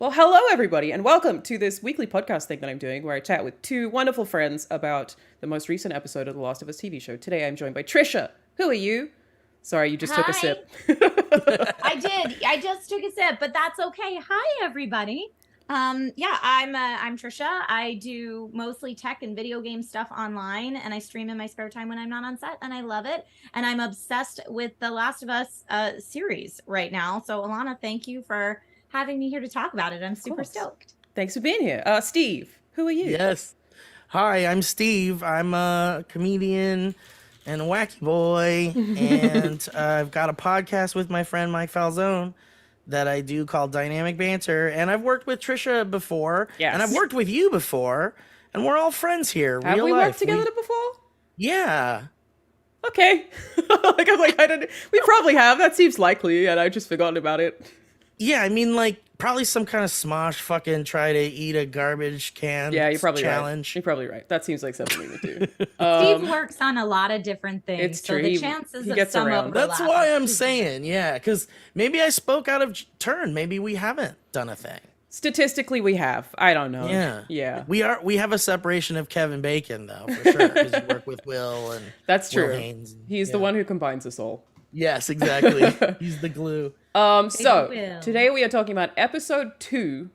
Well, hello, everybody, and welcome to this weekly podcast thing that I'm doing where I chat with two wonderful friends about the most recent episode of The Last of Us TV show. Today, I'm joined by Trisha. Who are you? Sorry, you just took a Hi. sip. I did. I just took a sip, but that's okay. Hi, everybody. I'm Trisha. I do mostly tech and video game stuff online, and I stream in my spare time when I'm not on set, and I love it. And I'm obsessed with the Last of Us series right now. So, Alanah, thank you for having me here to talk about it. I'm super stoked. Thanks for being here. Steve, who are you? Yes. Hi, I'm Steve. I'm a comedian and a wacky boy, and I've got a podcast with my friend Mike Falzone that I do called Dynamic Banter. And I've worked with Trisha before, Yes. and I've worked with you before, and we're all friends here. Have real we life. worked together before? Yeah. Okay. I don't. We probably have. That seems likely, and I just forgotten about it. Yeah, I mean, like, probably some kind of smosh fucking try to eat a garbage can Yeah, you're probably challenge. right. You're probably right. That seems like something we would do. Steve works on a lot of different things. It's so true. the He chances gets of some around. overlap. That's why I'm saying, yeah, because maybe I spoke out of turn. Maybe we haven't done a thing. Statistically, we have. I don't know. Yeah. Yeah. We have a separation of Kevin Bacon though, for sure. Because you work with Will and That's Will true. Haynes and- He's the yeah. one who combines us all. Yes, exactly. He's the glue. So Will. today we are talking about episode 2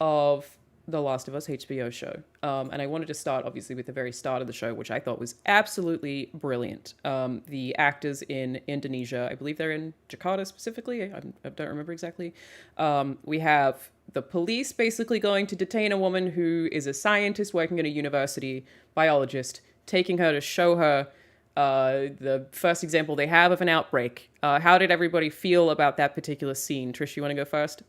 of The Last of Us HBO show. And I wanted to start obviously with the very start of the show, which I thought was absolutely brilliant. The actors in Indonesia, I believe they're in Jakarta specifically. I don't remember exactly. We have the police basically going to detain a woman who is a scientist working at a university, biologist, taking her to show her the first example they have of an outbreak. How did everybody feel about that particular scene? Trish, you want to go first?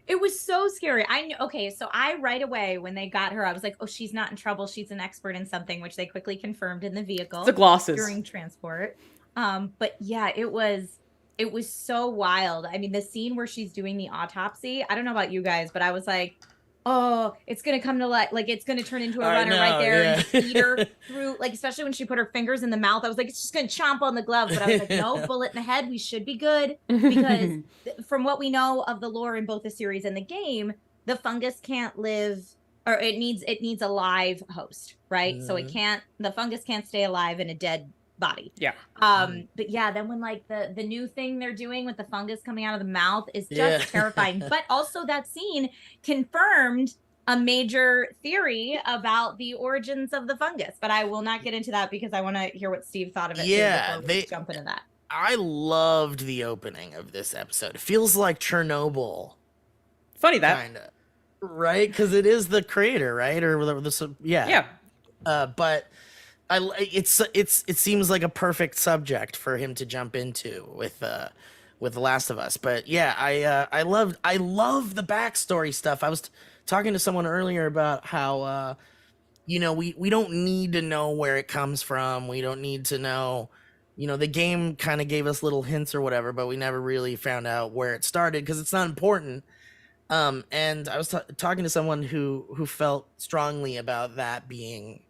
It was so scary. I knew. Okay, so I right away when they got her, I was like, "Oh, she's not in trouble. She's an expert in something," which they quickly confirmed in the vehicle The glasses. during transport. But yeah, it was so wild. I mean, the scene where she's doing the autopsy. I don't know about you guys, but I was like, "Oh, it's gonna come to light. Like it's gonna turn into a I runner right know, there yeah. and just eat her through." Like especially when she put her fingers in the mouth, I was like, "It's just gonna chomp on the glove." But I was like, "No, bullet in the head. We should be good." Because from what we know of the lore in both the series and the game, the fungus can't live, or it needs a live host, right? So the fungus can't stay alive in a dead body. Yeah. But yeah, then when like the new thing they're doing with the fungus coming out of the mouth is just terrifying. But also that scene confirmed a major theory about the origins of the fungus. But I will not get into that because I want to hear what Steve thought of it. Yeah, before we jump into that. I loved the opening of this episode. It feels like Chernobyl, Funny that. kind of, right? Because it is the creator, right? Or Yeah. But it seems like a perfect subject for him to jump into with The Last of Us. But yeah, I love the backstory stuff. I was talking to someone earlier about how we don't need to know where it comes from. We don't need to know. The game kind of gave us little hints or whatever, but we never really found out where it started because it's not important. And I was talking to someone who felt strongly about that being,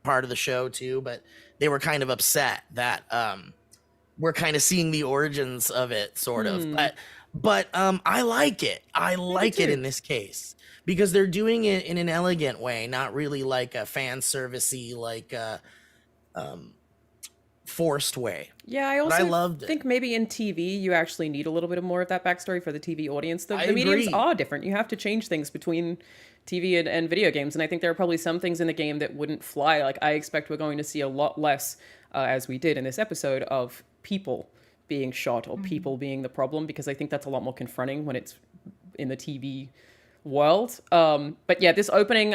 part of the show too, but they were kind of upset that we're kind of seeing the origins of it, sort of. But I like it. I like it in this case because they're doing it in an elegant way, not really like a fan servicey, like forced way. Yeah, I also loved it. think maybe in TV you actually need a little bit more of that backstory for the TV audience. The I mediums agree. are different. You have to change things between TV and video games, and I think there are probably some things in the game that wouldn't fly. Like I expect we're going to see a lot less, as we did in this episode, of people being shot or people being the problem, because I think that's a lot more confronting when it's in the TV world. But yeah, this opening,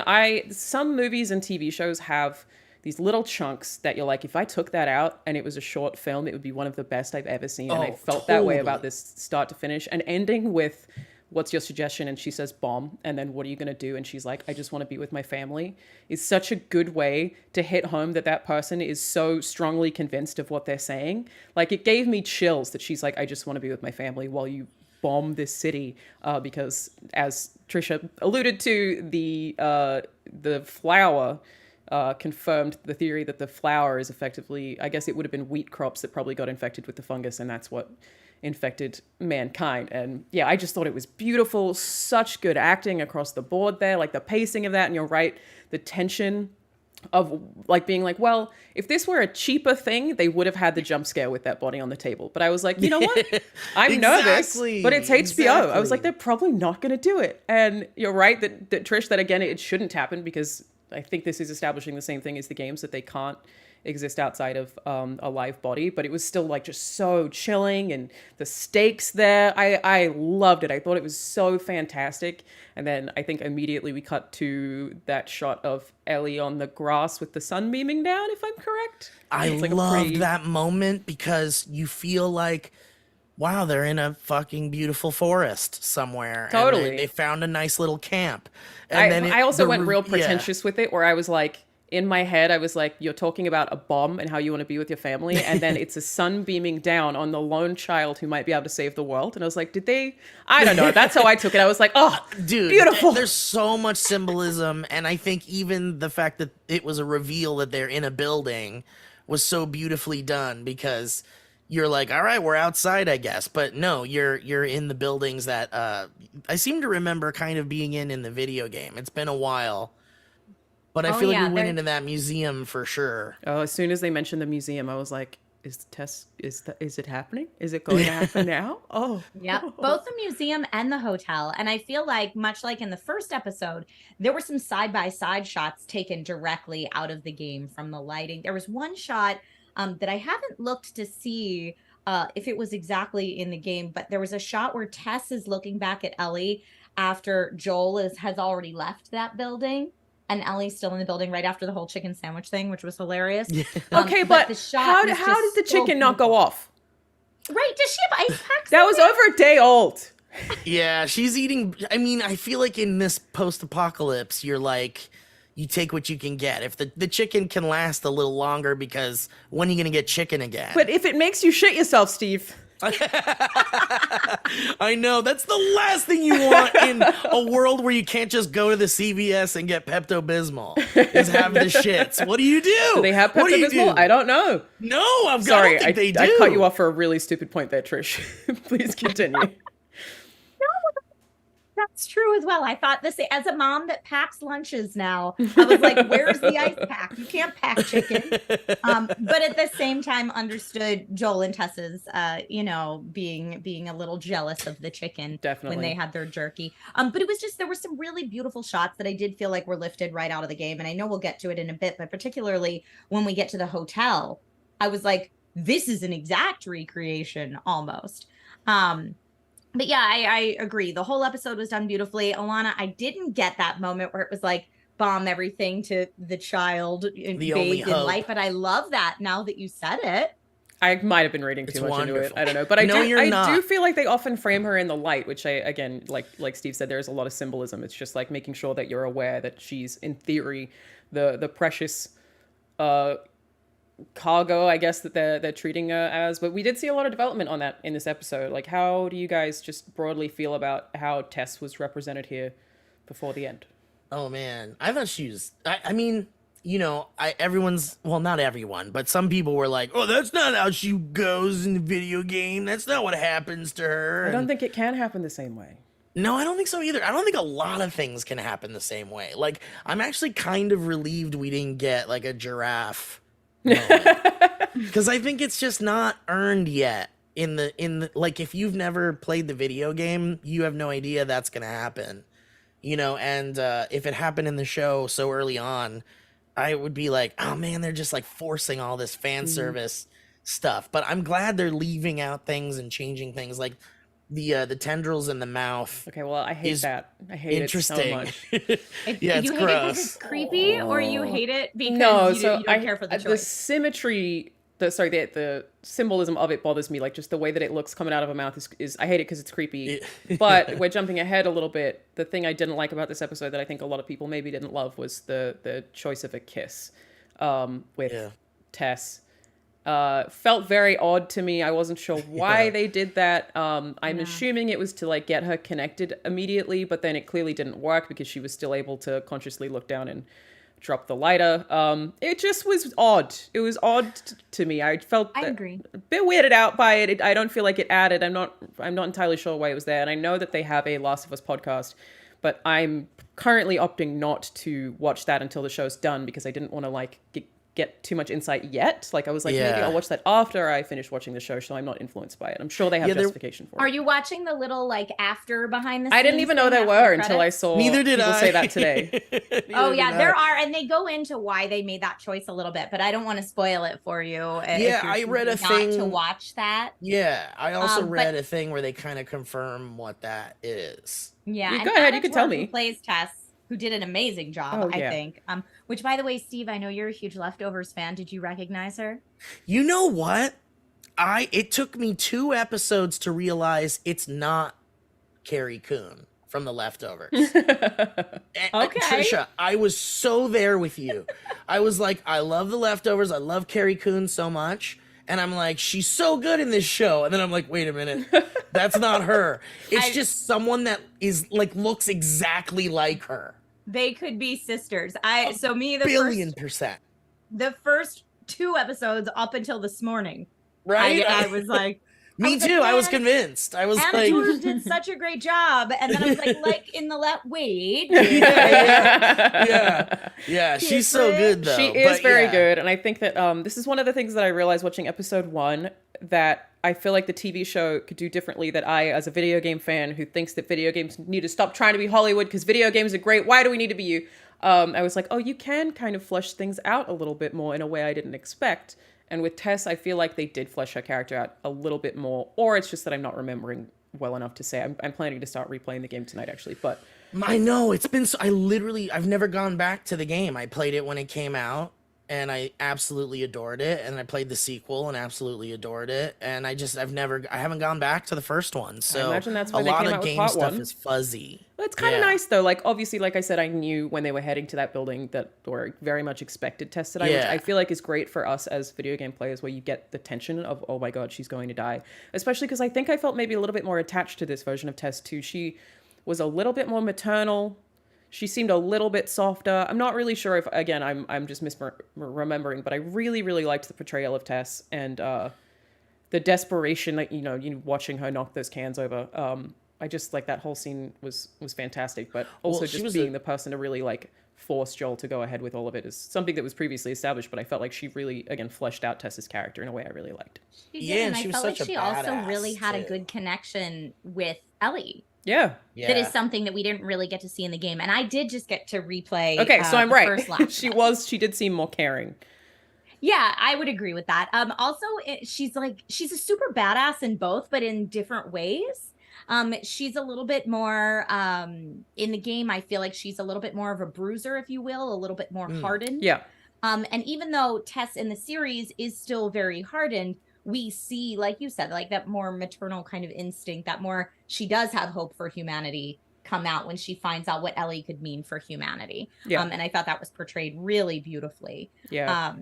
some movies and TV shows have these little chunks that you're like, if I took that out and it was a short film, it would be one of the best I've ever seen. And I felt that way about this start to finish. And ending with, what's your suggestion? And she says, bomb. And then what are you going to do? And she's like, I just want to be with my family, is such a good way to hit home that person is so strongly convinced of what they're saying. Like it gave me chills that she's like, I just want to be with my family while you bomb this city. Because as Trisha alluded to, the flower confirmed the theory that the flour is effectively, I guess it would have been wheat crops that probably got infected with the fungus, and that's what infected mankind. And yeah, I just thought it was beautiful. Such good acting across the board there, like the pacing of that. And you're right, the tension of like being like, well, if this were a cheaper thing, they would have had the jump scare with that body on the table. But I was like, you know what? I'm nervous, but it's HBO. I was like, they're probably not going to do it. And you're right that Trish, that again, it shouldn't happen, because I think this is establishing the same thing as the games, that they can't exist outside of a live body. But it was still like just so chilling, and the stakes there, I loved it. I thought it was so fantastic. And then I think immediately we cut to that shot of Ellie on the grass with the sun beaming down, if I'm correct. I It's like loved that moment, because you feel like, wow, they're in a fucking beautiful forest somewhere. Totally. And they found a nice little camp. And I also went real pretentious with it, where I was like, in my head, I was like, you're talking about a bomb and how you want to be with your family. And then it's a sun beaming down on the lone child who might be able to save the world. And I was like, did they? I don't know. That's how I took it. I was like, oh, dude, beautiful. There's so much symbolism. And I think even the fact that it was a reveal that they're in a building was so beautifully done, because you're like, all right, we're outside, I guess. But no, you're in the buildings that I seem to remember kind of being in the video game. It's been a while. But I feel like we went into that museum for sure. Oh, as soon as they mentioned the museum, I was like, is it happening? Is it going to happen now? Oh. Yeah, both the museum and the hotel. And I feel like, much like in the first episode, there were some side-by-side shots taken directly out of the game from the lighting. There was one shot that I haven't looked to see if it was exactly in the game, but there was a shot where Tess is looking back at Ellie after Joel has already left that building. And Ellie's still in the building right after the whole chicken sandwich thing, which was hilarious. Yeah. Okay, but how did the chicken not go off? Right, does she have ice packs? That was over a day old. Yeah, she's eating. I mean, I feel like in this post-apocalypse, you're like, you take what you can get. If the chicken can last a little longer, because when are you going to get chicken again? But if it makes you shit yourself, Steve. I know, that's the last thing you want in a world where you can't just go to the CVS and get Pepto-Bismol, is have the shits. What do you do? Do they have Pepto-Bismol? I don't know. No, Sorry, I don't think they do. I cut you off for a really stupid point there, Trish. Please continue. That's true as well. I thought this, as a mom that packs lunches now, I was like, where's the ice pack? You can't pack chicken. But at the same time, understood Joel and Tessa's, being a little jealous of the chicken. Definitely. When they had their jerky. But it was just, there were some really beautiful shots that I did feel like were lifted right out of the game. And I know we'll get to it in a bit, but particularly when we get to the hotel, I was like, this is an exact recreation almost. But yeah, I agree. The whole episode was done beautifully. Alanah, I didn't get that moment where it was like, bomb everything to the child bathed in light. But I love that now that you said it. I might have been reading too much into it. I don't know. But I do feel like they often frame her in the light, which again, like Steve said, there's a lot of symbolism. It's just like making sure that you're aware that she's, in theory, the precious cargo, I guess, that they're treating her as. But we did see a lot of development on that in this episode. Like, how do you guys just broadly feel about how Tess was represented here before the end? Oh man, I thought she was, I mean, everyone's, well, not everyone, but some people were like, oh, that's not how she goes in the video game. That's not what happens to her. I don't think it can happen the same way. No, I don't think so either. I don't think a lot of things can happen the same way. Like, I'm actually kind of relieved we didn't get like a giraffe because I think it's just not earned yet in the like, if you've never played the video game, you have no idea that's gonna happen, and if it happened in the show so early on, I would be like, oh man, they're just like forcing all this fan service stuff. But I'm glad they're leaving out things and changing things, like the tendrils in the mouth. Okay, well, I hate that. I hate it so much. Yeah, it's you hate gross. it because it's creepy, or you hate it because you don't care for the choice? The symmetry, the symbolism of it bothers me. Like, just the way that it looks coming out of a mouth is I hate it because it's creepy. But we're jumping ahead a little bit. The thing I didn't like about this episode that I think a lot of people maybe didn't love was the choice of a kiss with Tess. Felt very odd to me. I wasn't sure why they did that. I'm assuming it was to like get her connected immediately, but then it clearly didn't work because she was still able to consciously look down and drop the lighter. It just was odd. It was odd to me. I felt I agree. a bit weirded out by it. I don't feel like it added. I'm not entirely sure why it was there. And I know that they have a Last of Us podcast, but I'm currently opting not to watch that until the show's done because I didn't want to like get too much insight yet. Like I was like, maybe I'll watch that after I finish watching the show, so I'm not influenced by it. I'm sure they have justification for it. Are you watching the little like after behind the scenes? I didn't even know there were until I saw Neither did people I. say that today. Oh yeah, there are, and they go into why they made that choice a little bit, but I don't want to spoil it for you. Yeah, I read a thing to watch that. Yeah, I also read a thing where they kind of confirm what that is. Yeah, go ahead, you can tell me. Who plays Tess, who did an amazing job, I think. Which, by the way, Steve, I know you're a huge Leftovers fan. Did you recognize her? You know what? It took me 2 episodes to realize it's not Carrie Coon from The Leftovers. Okay. Trisha, I was so there with you. I was like, I love The Leftovers. I love Carrie Coon so much. And I'm like, she's so good in this show. And then I'm like, wait a minute. That's not her. It's just someone that is like looks exactly like her. They could be sisters. The $1,000,000,000%. The first 2 episodes up until this morning. Right? I was like, me too. I was convinced. I was Anna like, George did such a great job. And then I was like in the wait. Yeah. She's so good though. She is very good. And I think that this is one of the things that I realized watching episode 1 that I feel like the TV show could do differently, that I, as a video game fan who thinks that video games need to stop trying to be Hollywood because video games are great, why do we need to be you? I was like, oh, you can kind of flesh things out a little bit more in a way I didn't expect. And with Tess, I feel like they did flesh her character out a little bit more, or it's just that I'm not remembering well enough to say. I'm planning to start replaying the game tonight, actually, but... I know, it's been so... I've never gone back to the game. I played it when it came out, and I absolutely adored it, and I played the sequel and absolutely adored it, and I haven't gone back to the first one, so I imagine that's why a they lot came of out with game part stuff 1. is fuzzy. Well, it's kind of nice, though. Like, obviously, like I said, I knew when they were heading to that building that, or very much expected Tess to die, which I feel like is great for us as video game players, where you get the tension of, oh my god, she's going to die. Especially because I think I felt maybe a little bit more attached to this version of Tess, too. She was a little bit more maternal. She seemed a little bit softer. I'm not really sure if, again, I'm just remembering, but I really, really liked the portrayal of Tess and the desperation that, you know, watching her knock those cans over. I just, like, that whole scene was fantastic, but also just being the person to really, like, force Joel to go ahead with all of it is something that was previously established, but I felt like she really, again, fleshed out Tess's character in a way I really liked. She did, and I felt like she also really had a good connection with Ellie. Yeah. That is something that we didn't really get to see in the game. And I did just get to replay. Okay, so I'm right. First she did seem more caring. Yeah, I would agree with that. Also, she's a super badass in both, but in different ways. She's a little bit more, in the game, I feel like she's a little bit more of a bruiser, if you will, a little bit more hardened. Yeah. And even though Tess in the series is still very hardened, we see, like you said, like that more maternal kind of instinct, that more she does have hope for humanity come out when she finds out what Ellie could mean for humanity. Yeah. And I thought that was portrayed really beautifully. Yeah.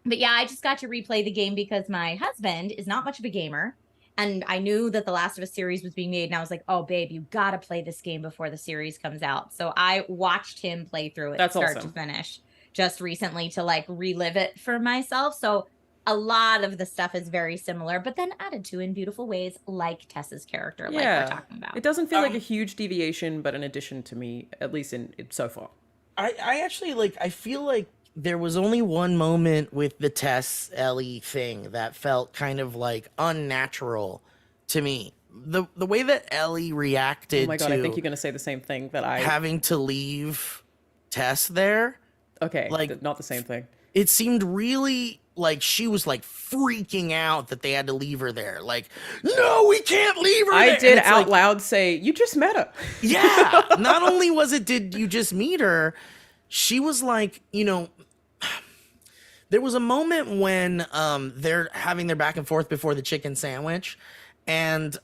But yeah, I just got to replay the game because my husband is not much of a gamer. And I knew that the Last of Us series was being made. And I was like, oh, babe, you got to play this game before the series comes out. So I watched him play through it start to finish just recently to like relive it for myself. So a lot of the stuff is very similar, but then added to in beautiful ways, like Tess's character, like we're talking about. It doesn't feel like a huge deviation, but an addition to me, at least in so far. I actually I feel like there was only one moment with the Tess Ellie thing that felt kind of like unnatural to me. The way that Ellie reacted. Oh my god, I think you're gonna say the same thing that I having to leave Tess there. Okay, like not the same thing. It seemed really like she was like freaking out that they had to leave her there. Like, no, we can't leave her there. I did out loud say, you just met her. Yeah. Not only did you just meet her, she was like, you know, there was a moment when they're having their back and forth before the chicken sandwich, and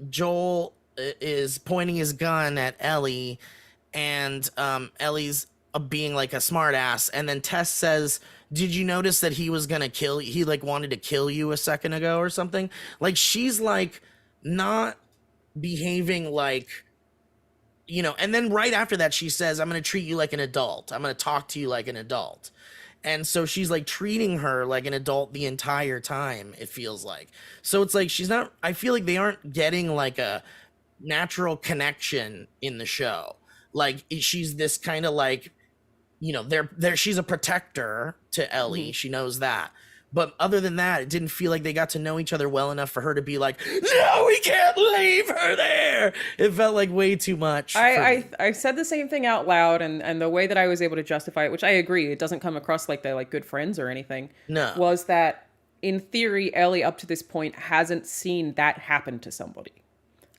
Joel is pointing his gun at Ellie, and Ellie's being like a smart ass, and then Tess says, did you notice that he was gonna kill you? He like wanted to kill you a second ago or something. Like she's like not behaving like you know, and then right after that, she says, I'm going to treat you like an adult. I'm going to talk to you like an adult. And so she's like treating her like an adult the entire time, it feels like. So it's like she's not, I feel like they aren't getting like a natural connection in the show. Like she's this kind of like, you know, she's a protector to Ellie. She knows that. But other than that, it didn't feel like they got to know each other well enough for her to be like, no, we can't leave her there. It felt like way too much. I said the same thing out loud, and the way that I was able to justify it, which I agree, it doesn't come across like they're like good friends or anything, No. was that in theory, Ellie up to this point hasn't seen that happen to somebody.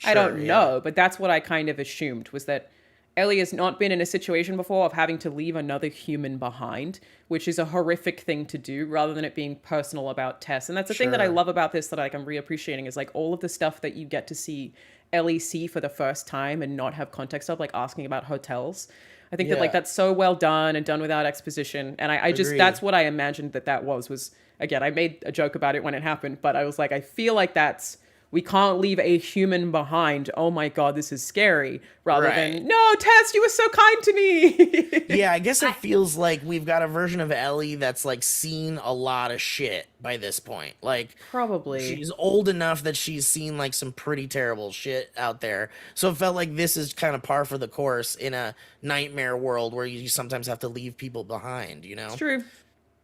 I don't know, but that's what I kind of assumed, was that Ellie has not been in a situation before of having to leave another human behind, which is a horrific thing to do rather than it being personal about Tess. And that's the thing that I love about this that like I'm reappreciating is like all of the stuff that you get to see Ellie see for the first time and not have context of, like asking about hotels. I think that like that's so well done and done without exposition. And I just, that's what I imagined that was, again, I made a joke about it when it happened, but I was like, I feel like that's, we can't leave a human behind. Oh my God, this is scary. Rather than, no, Tess, you were so kind to me. Yeah, I guess it feels like we've got a version of Ellie that's like seen a lot of shit by this point. Like probably she's old enough that she's seen like some pretty terrible shit out there. So it felt like this is kind of par for the course in a nightmare world where you sometimes have to leave people behind, you know? It's true.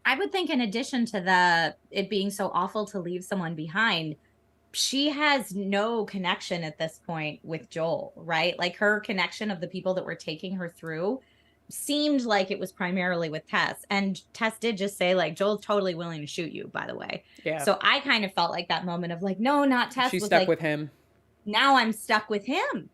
I would think in addition to it being so awful to leave someone behind, she has no connection at this point with Joel, right? Like her connection of the people that were taking her through seemed like it was primarily with Tess. And Tess did just say like, Joel's totally willing to shoot you, by the way. Yeah. So I kind of felt like that moment of like, no, not Tess. She's was stuck like, with him. Now I'm stuck with him.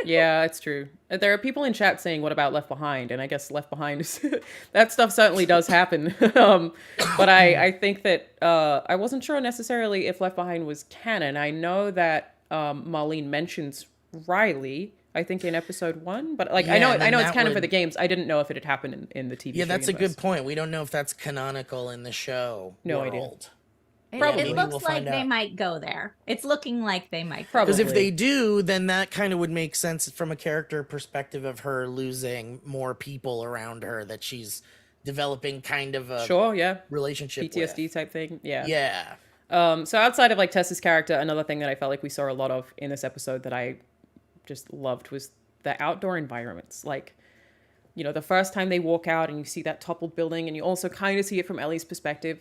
Yeah, it's true. There are people in chat saying, what about Left Behind? And I guess Left Behind is that stuff certainly does happen. But I think that I wasn't sure necessarily if Left Behind was canon. I know that Marlene mentions Riley, I think in episode 1, but like I know it's canon for the games. I didn't know if it had happened in the TV show. Yeah, that's universe. a good point. We don't know if that's canonical in the show. No world. idea. It looks like they might go there. It's looking like they might go Because if they do, then that kind of would make sense from a character perspective of her losing more people around her that she's developing kind of a relationship PTSD with. type thing. Yeah. Yeah. So outside of like Tess's character, another thing that I felt like we saw a lot of in this episode that I just loved was the outdoor environments. Like, you know, the first time they walk out and you see that toppled building and you also kind of see it from Ellie's perspective,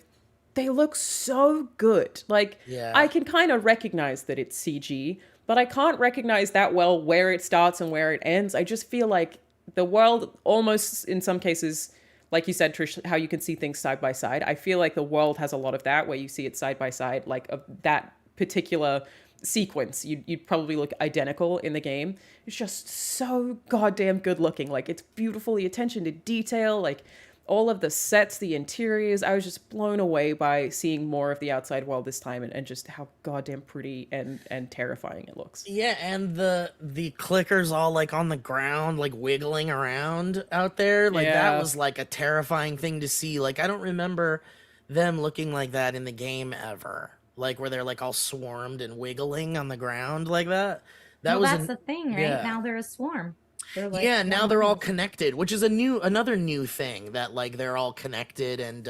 they look so good. Like, I can kind of recognize that it's CG, but I can't recognize that well where it starts and where it ends. I just feel like the world almost, in some cases, like you said, Trish, how you can see things side by side. I feel like the world has a lot of that, where you see it side by side, like of that particular sequence. You'd probably look identical in the game. It's just so goddamn good looking. Like, it's beautiful, the attention to detail, like all of the sets, the interiors. I was just blown away by seeing more of the outside world this time and just how goddamn pretty and terrifying it looks. Yeah, and the clickers all like on the ground, like wiggling around out there. Like that was like a terrifying thing to see. Like I don't remember them looking like that in the game ever. Like where they're like all swarmed and wiggling on the ground like that. That's the thing, right? Yeah. Now they're a swarm. Like, yeah, now they're all connected, which is another new thing, that like they're all connected, and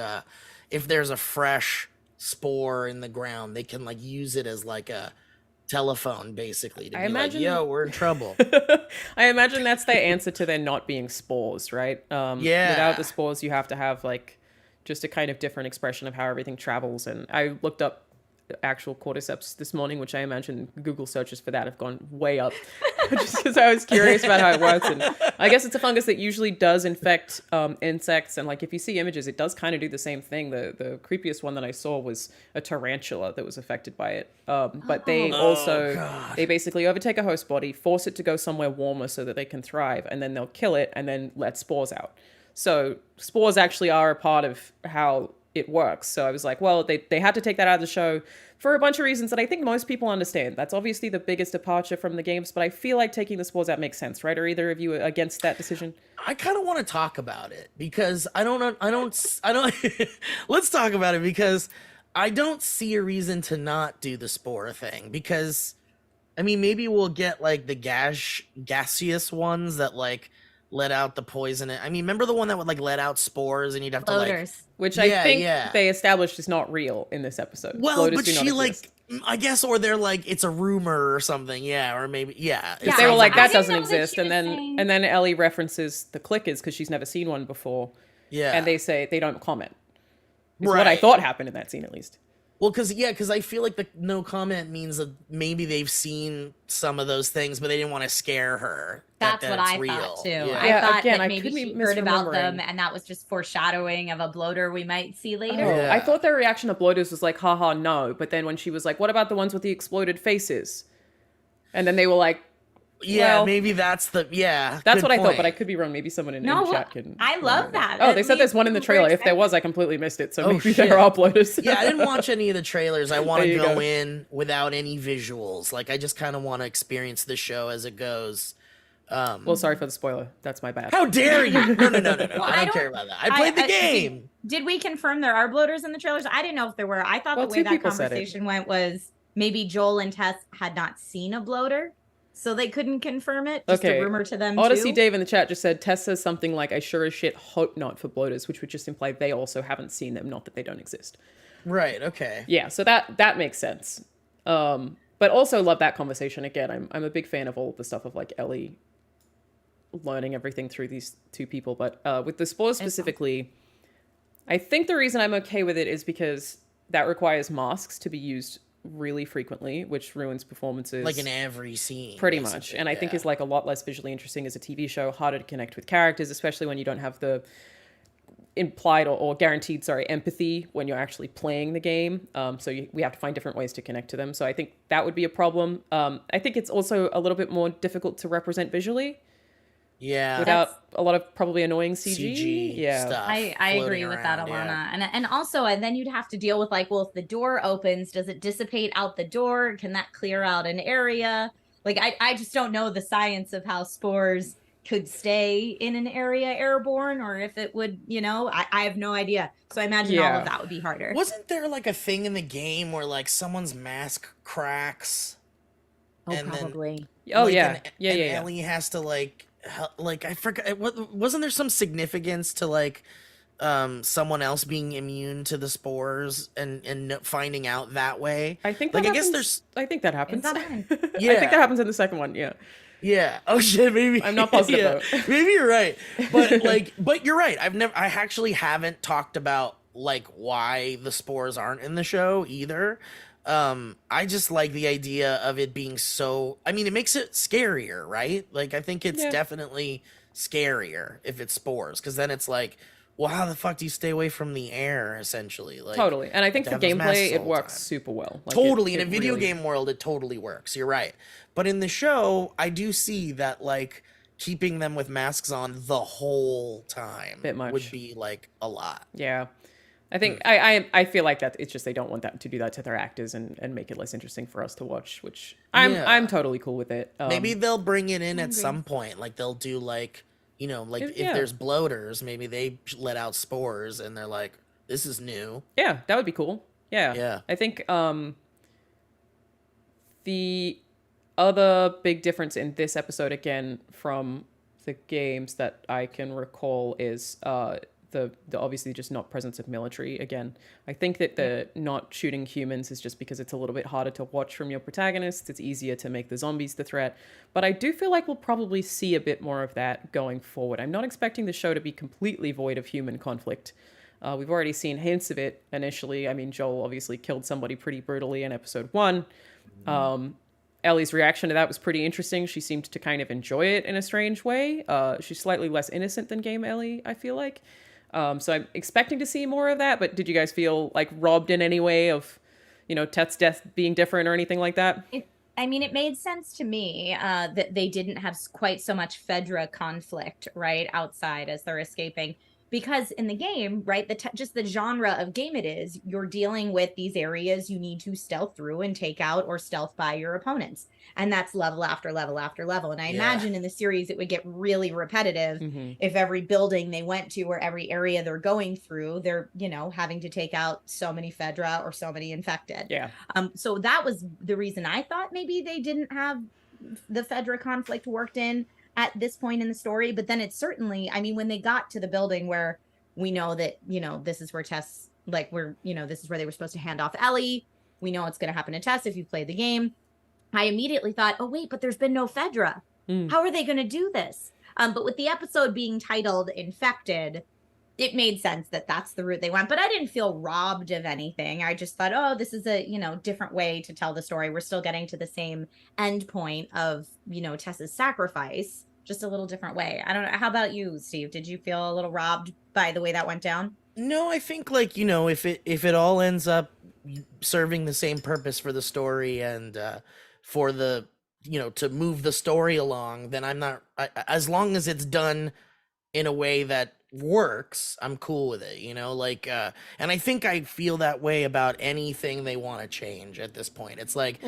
if there's a fresh spore in the ground, they can like use it as like a telephone, basically, to like, yo, we're in trouble. I imagine that's their answer to there not being spores, right? Without the spores, you have to have like just a kind of different expression of how everything travels. And I looked up actual cordyceps this morning, which I imagine Google searches for that have gone way up, just because I was curious about how it works. And I guess it's a fungus that usually does infect insects, and like if you see images, it does kind of do the same thing. The creepiest one that I saw was a tarantula that was affected by it, but they they basically overtake a host body, force it to go somewhere warmer so that they can thrive, and then they'll kill it and then let spores out. So spores actually are a part of how it works. So I was like, well, they had to take that out of the show for a bunch of reasons that I think most people understand. That's obviously the biggest departure from the games, but I feel like taking the spores out makes sense, right? Are either of you against that decision? I kind of want to talk about it because I don't let's talk about it, because I don't see a reason to not do the spore thing, because I mean, maybe we'll get like the gaseous ones that like let out the poison. I mean, remember the one that would like let out spores and you'd have to like, Floaters. Which I think they established is not real in this episode. Well, Floaters but do she not exist. like, I guess, or they're like it's a rumor or something. Yeah, or maybe Yeah, they were like I that didn't doesn't know that exist, she was saying- and then Ellie references the clickers because she's never seen one before. Yeah, And they say they don't comment. Is right. what I thought happened in that scene, at least. Well, because I feel like the no comment means that maybe they've seen some of those things, but they didn't want to scare her. That's that what it's I real. thought too. Yeah. I thought again, that I maybe could be she heard about them, misremembering. and that was just foreshadowing of a bloater we might see later. Oh, Yeah. I thought their reaction to bloaters was like, haha, no. But then when she was like, what about the ones with the exploded faces? And then they were like, Yeah, well, maybe that's the that's good what I thought, point. but I could be wrong. Maybe someone in No, chat can. I love that. Oh, That they said there's makes one in the me trailer. super If there was, excited. I completely missed it. So Oh, maybe shit. there are bloaters. Yeah, I didn't watch any of the trailers. I want There to you go go. in without any visuals. Like I just kind of want to experience the show as it goes. Well, sorry for the spoiler. That's my bad. How dare you? No. Well, I don't care about that. I played the game. Did we confirm there are bloaters in the trailers? I didn't know if there were. I thought Well, the way two that people said it. conversation went was maybe Joel and Tess had not seen a bloater, so they couldn't confirm it. Just Okay. a rumor to them Odyssey too. Dave in the chat just said Tess says something like, I sure as shit hope not for bloaters, which would just imply they also haven't seen them, not that they don't exist. Right. Okay. Yeah, so that makes sense. But also love that conversation. Again, I'm a big fan of all the stuff of like Ellie learning everything through these two people. But with the spores specifically, I think the reason I'm okay with it is because that requires masks to be used really frequently, which ruins performances. Like in every scene. Pretty basically, much. And I think yeah. is like a lot less visually interesting as a TV show, harder to connect with characters, especially when you don't have the implied or guaranteed, empathy when you're actually playing the game. We have to find different ways to connect to them. So I think that would be a problem. I think it's also a little bit more difficult to represent visually Yeah. without a lot of probably annoying CG. CG Yeah. stuff. I floating agree with that, around, Alanah. yeah. And also, and then you'd have to deal with like, well, if the door opens, does it dissipate out the door? Can that clear out an area? Like, I just don't know the science of how spores could stay in an area airborne, or if it would, I have no idea. So I imagine all Yeah. of that would be harder. Wasn't there like a thing in the game where like someone's mask cracks? Oh, and then- probably. Oh, like, yeah. and Yeah. Ellie has to like I forgot. Wasn't there some significance to like someone else being immune to the spores and finding out that way? I think Like that I guess happens- there's I think that happens. that mine? I think Yeah. that happens in the second one, yeah. Yeah. Oh shit. Maybe I'm not positive, yeah, though. maybe you're right. But you're right. I actually haven't talked about like why the spores aren't in the show either. I just like the idea of it being so. I mean, it makes it scarier, right? Like I think it's Yeah. definitely scarier if it's spores, because then it's like, well, how the fuck do you stay away from the air? Essentially, like Totally. And I think to for have those masks gameplay, the it whole works time. super well. Like, Totally, it in a video really- game world, it totally works. You're right. But in the show, I do see that like keeping them with masks on the whole time Bit much. would be like a lot. Yeah. I think I feel like that it's just they don't want that to do that to their actors and make it less interesting for us to watch, which Yeah. I'm totally cool with it. Maybe they'll bring it in at agree. some point. Like they'll do like, if Yeah. there's bloaters, maybe they let out spores and they're like, this is new. yeah, that would be cool. Yeah. Yeah. I think the other big difference in this episode again from the games that I can recall is the obviously just not presence of military again. I think that the not shooting humans is just because it's a little bit harder to watch from your protagonists. It's easier to make the zombies the threat. But I do feel like we'll probably see a bit more of that going forward. I'm not expecting the show to be completely void of human conflict. We've already seen hints of it initially. I mean, Joel obviously killed somebody pretty brutally in episode 1. Ellie's reaction to that was pretty interesting. She seemed to kind of enjoy it in a strange way. She's slightly less innocent than Game Ellie, I feel like. So I'm expecting to see more of that, but did you guys feel like robbed in any way of, Tet's death being different or anything like that? It made sense to me that they didn't have quite so much Fedra conflict right outside as they're escaping, because in the game, right, just the genre of game it is, you're dealing with these areas you need to stealth through and take out or stealth by your opponents. And that's level after level after level. And I imagine in the series it would get really repetitive if every building they went to or every area they're going through, they're, you know, having to take out so many Fedra or so many infected. Yeah. So that was the reason I thought maybe they didn't have the Fedra conflict worked in at this point in the story. But then it's certainly, I mean, when they got to the building where we know that, you know, this is where Tess, like, where, you know, this is where they were supposed to hand off Ellie. We know it's going to happen to Tess if you played the game. I immediately thought, oh, wait, but there's been no Fedra. How are they going to do this? But with the episode being titled Infected, it made sense that that's the route they went. But I didn't feel robbed of anything. I just thought, oh, this is a, you know, different way to tell the story. We're still getting to the same end point of, you know, Tess's sacrifice, just a little different way. I don't know. How about you, Steve? Did you feel a little robbed by the way that went down? No, I think, like, you know, if it all ends up serving the same purpose for the story and for the, you know, to move the story along, then as long as it's done in a way that works, I'm cool with it, you know, like, and I think I feel that way about anything they want to change at this point. It's like,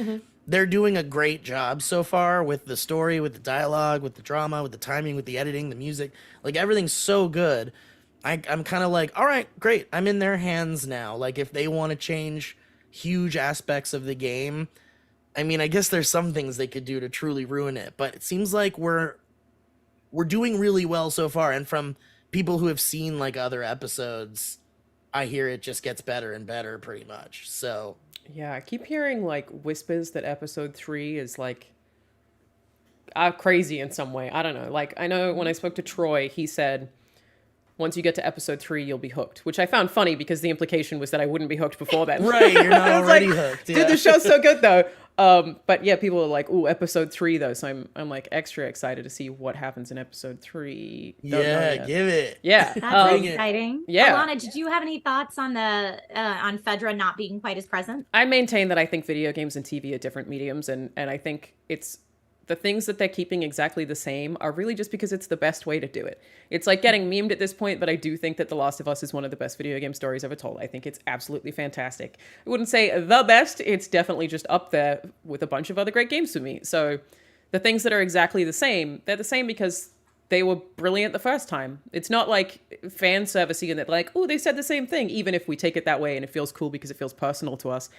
they're doing a great job so far with the story, with the dialogue, with the drama, with the timing, with the editing, the music, like, everything's so good. I'm kind of like, all right, great, I'm in their hands now. Like, if they want to change huge aspects of the game, I mean, I guess there's some things they could do to truly ruin it, but it seems like we're doing really well so far. And from people who have seen, like, other episodes, I hear it just gets better and better pretty much. So yeah, I keep hearing, like, whispers that episode 3 is, like, crazy in some way. I don't know. Like, I know when I spoke to Troy, he said, once you get to episode 3, you'll be hooked, which I found funny because the implication was that I wouldn't be hooked before then. Right, you're not already hooked. Yeah. Dude, the show's so good though. But yeah, people are like, "Ooh, episode 3 though," so I'm like extra excited to see what happens in episode 3. Yeah, give it. Yeah, that's exciting. Yeah, Alanah, did you have any thoughts on the on Fedra not being quite as present? I maintain that I think video games and TV are different mediums, and I think it's the things that they're keeping exactly the same are really just because it's the best way to do it. It's like getting memed at this point, but I do think that The Last of Us is one of the best video game stories ever told. I think it's absolutely fantastic. I wouldn't say the best. It's definitely just up there with a bunch of other great games for me. So the things that are exactly the same, they're the same because they were brilliant the first time. It's not like fan servicey and that like, oh, they said the same thing, even if we take it that way and it feels cool because it feels personal to us.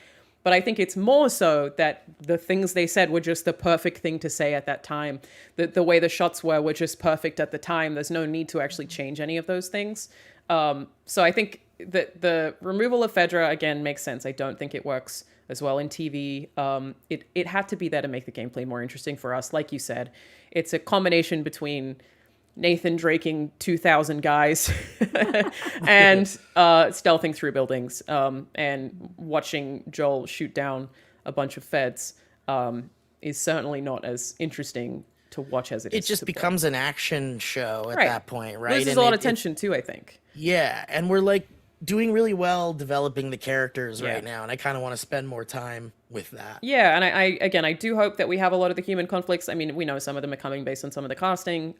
But I think it's more so that the things they said were just the perfect thing to say at that time. The way the shots were just perfect at the time. There's no need to actually change any of those things. So I think that the removal of Fedra, again, makes sense. I don't think it works as well in TV. It had to be there to make the gameplay more interesting for us. Like you said, it's a combination between Nathan Draking 2,000 guys and stealthing through buildings and watching Joel shoot down a bunch of feds is certainly not as interesting to watch as it is. It just becomes an action show at that point, right? Loses a lot of tension too, I think. Yeah, and we're like doing really well developing the characters right now, and I kind of want to spend more time with that. Yeah, and I do hope that we have a lot of the human conflicts. I mean, we know some of them are coming based on some of the casting.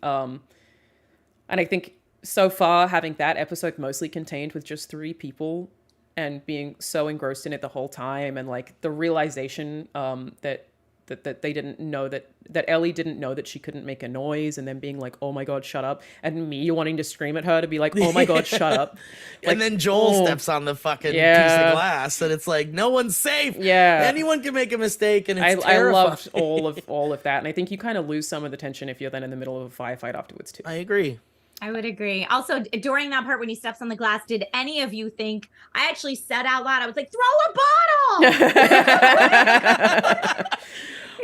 And I think so far, having that episode mostly contained with just 3 people and being so engrossed in it the whole time, and like the realization that they didn't know that Ellie didn't know that she couldn't make a noise, and then being like, "Oh my God, shut up!" and me wanting to scream at her to be like, "Oh my God, shut up!" Like, and then Joel steps on the fucking piece of glass, and it's like, no one's safe. Yeah, anyone can make a mistake, and it's terrifying. I loved all of that, and I think you kind of lose some of the tension if you're then in the middle of a firefight afterwards too. I agree. I would agree. Also, during that part when he steps on the glass, did any of you think, I actually said out loud, I was like, throw a bottle!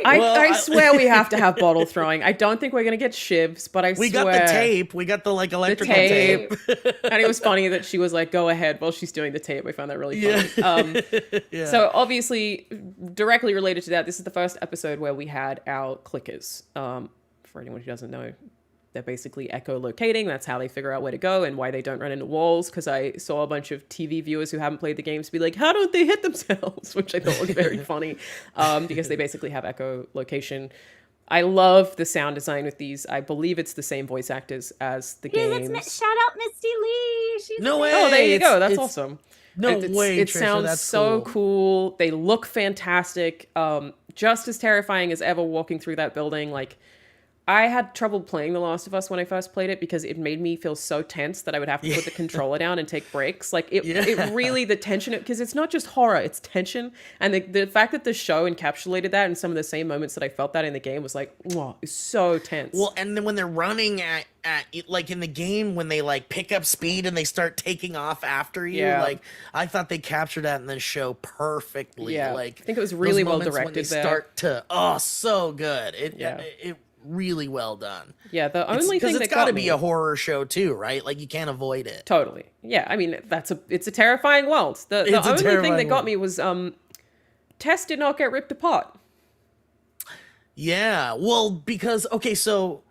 I swear we have to have bottle throwing. I don't think we're going to get shivs, but we got the tape. We got the like electrical tape. And it was funny that she was like, go ahead while she's doing the tape. I found that really funny. So obviously, directly related to that, this is the first episode where we had our clickers. For anyone who doesn't know, they're basically echolocating. That's how they figure out where to go and why they don't run into walls. Because I saw a bunch of TV viewers who haven't played the games be like, how don't they hit themselves? Which I thought was very funny because they basically have echolocation. I love the sound design with these. I believe it's the same voice actors as the It is. games. Shout out Misty Lee. She's No amazing. way. Oh, there you go. That's It's awesome. no way, It Trisha, sounds that's so cool. They look fantastic. Just as terrifying as ever walking through that building. Like, I had trouble playing The Last of Us when I first played it because it made me feel so tense that I would have to put the controller down and take breaks. Like, it really, the tension, because it's not just horror, it's tension. And the fact that the show encapsulated that in some of the same moments that I felt that in the game was like, wow, it's so tense. Well, and then when they're running at like in the game, when they like pick up speed and they start taking off after you, like I thought they captured that in the show perfectly. Yeah, Like, I think it was really those well moments when directed they there. start to, so good. It really well done. Yeah, the only thing that it's got to got be me, a horror show too, right? Like you can't avoid it. totally. Yeah, I mean it's a terrifying world. The only thing that got me was Tess did not get ripped apart. Yeah, well, because so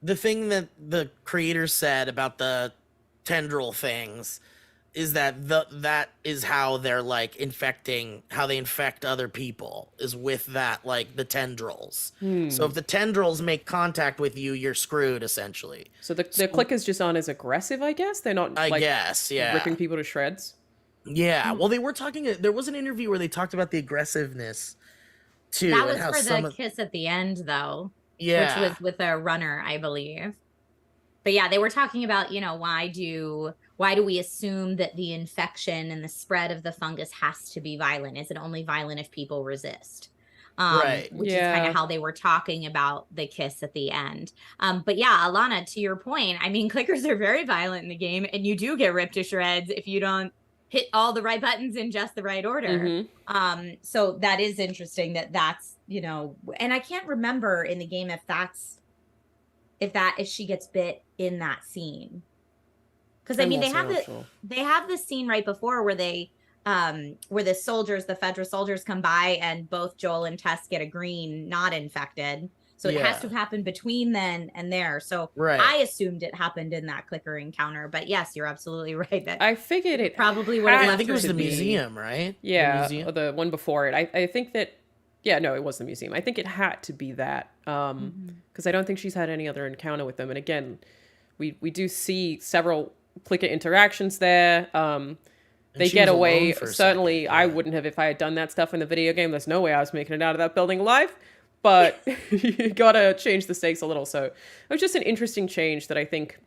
the thing that the creators said about the tendril things is that that is how they're like how they infect other people is with that, like the tendrils. So if the tendrils make contact with you, you're screwed essentially. So the clickers just aren't as aggressive, I guess. They're not I like guess, yeah. ripping people to shreds. Yeah, well, they were talking. There was an interview where they talked about the aggressiveness too. That and was how for some the kiss at the end, though. Yeah. Which was with a runner, I believe. But yeah, they were talking about, why do we assume that the infection and the spread of the fungus has to be violent? Is it only violent if people resist? Right. Which is kind of how they were talking about the kiss at the end. But yeah, Alanah, to your point, I mean, clickers are very violent in the game, and you do get ripped to shreds if you don't hit all the right buttons in just the right order. So that is interesting that's, and I can't remember in the game if she gets bit in that scene. Because I mean, they have this scene right before where they where the federal soldiers come by and both Joel and Tess get a green, not infected. So it has to happen between then and there. So I assumed it happened in that clicker encounter. But yes, you're absolutely right. That I figured it probably would have. I think it was the museum, right? Yeah, the the one before it. I think that. Yeah, no, it was the museum. I think it had to be that because I don't think she's had any other encounter with them. And again, we do see several clicker interactions there. They get away. Certainly, I wouldn't have if I had done that stuff in the video game. There's no way I was making it out of that building alive. But you gotta change the stakes a little. So it was just an interesting change that I think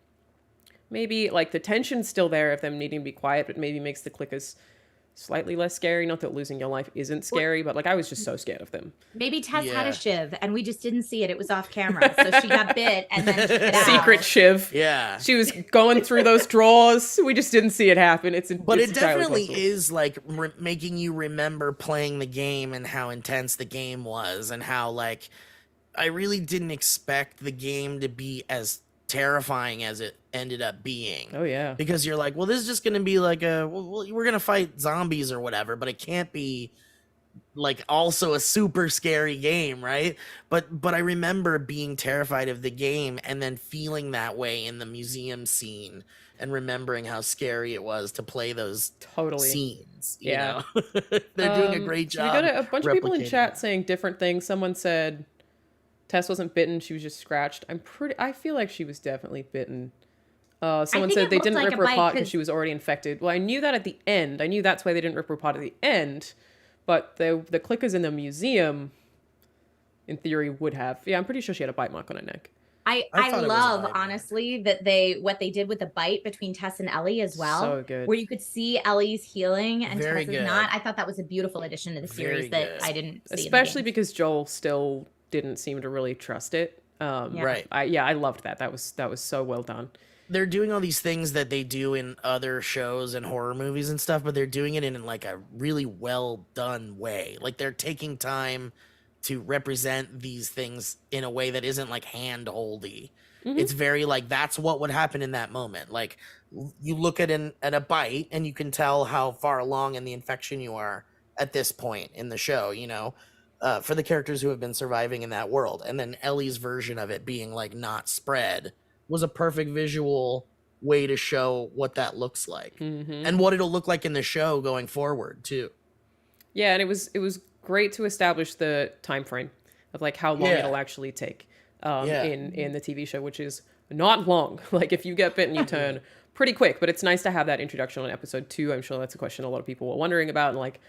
maybe like the tension's still there of them needing to be quiet, but maybe makes the clickers slightly less scary. Not that losing your life isn't scary, but like I was just so scared of them. Maybe Tess had a shiv and we just didn't see it. It was off camera. So she got bit and then took it out. Secret shiv. Yeah. She was going through those drawers. We just didn't see it happen. But it definitely is like making you remember playing the game and how intense the game was and how like I really didn't expect the game to be as terrifying as it ended up being. Oh yeah, because you're like, well, this is just gonna be like we're gonna fight zombies or whatever, but it can't be like also a super scary game, right? But I remember being terrified of the game and then feeling that way in the museum scene and remembering how scary it was to play those scenes. You know? They're doing a great job. We got a bunch of people in chat saying different things. Someone said Tess wasn't bitten, she was just scratched. I feel like she was definitely bitten. Someone said they didn't rip her apart because she was already infected. Well, I knew that at the end. I knew that's why they didn't rip her apart at the end. But the clickers in the museum, in theory, would have. Yeah, I'm pretty sure she had a bite mark on her neck. I love, honestly, that what they did with the bite between Tess and Ellie as well. So good. Where you could see Ellie's healing and Very Tess's good. not. I thought that was a beautiful addition to the series that I didn't see. Especially because Joel still didn't seem to really trust it. Right. I loved that. That was so well done. They're doing all these things that they do in other shows and horror movies and stuff, but they're doing it in like a really well done way. Like they're taking time to represent these things in a way that isn't like hand-holdy. Mm-hmm. It's very like that's what would happen in that moment. Like you look at a bite and you can tell how far along in the infection you are at this point in the show, you know, for the characters who have been surviving in that world. And then Ellie's version of it being like not spread was a perfect visual way to show what that looks like and what it'll look like in the show going forward too. Yeah, and it was great to establish the time frame of like how long Yeah. it'll actually take Yeah. in the TV show, which is not long. Like if you get bitten, you turn pretty quick. But it's nice to have that introduction on episode 2. I'm sure that's a question a lot of people were wondering about, and like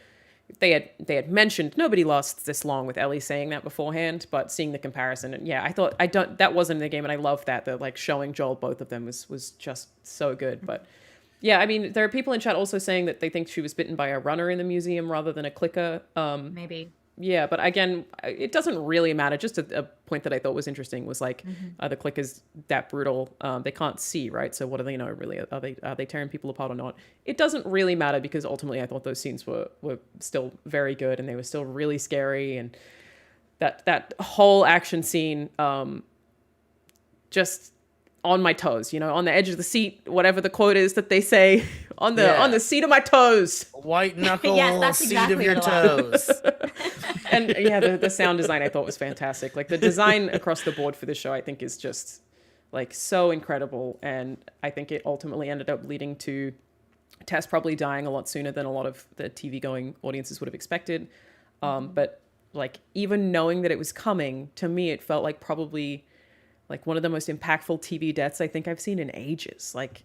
they had mentioned nobody lasts this long with Ellie saying that beforehand, but seeing the comparison, and yeah, that wasn't in the game, and I love that the like showing Joel both of them was just so good. But yeah, I mean, there are people in chat also saying that they think she was bitten by a runner in the museum rather than a clicker. Maybe. Yeah, but again, it doesn't really matter. Just a point that I thought was interesting was like, the clickers that brutal? They can't see, right? So what do they know really? Are they tearing people apart or not? It doesn't really matter because ultimately I thought those scenes were still very good and they were still really scary, and that whole action scene, just on my toes, on the edge of the seat, whatever the quote is that they say, on the seat of my toes. White knuckle Yes, that's seat exactly of your what it was. toes. And yeah, the sound design I thought was fantastic. Like the design across the board for the show, I think is just like so incredible. And I think it ultimately ended up leading to Tess probably dying a lot sooner than a lot of the TV going audiences would have expected. But like even knowing that it was coming, to me, it felt like probably like one of the most impactful TV deaths I think I've seen in ages. Like,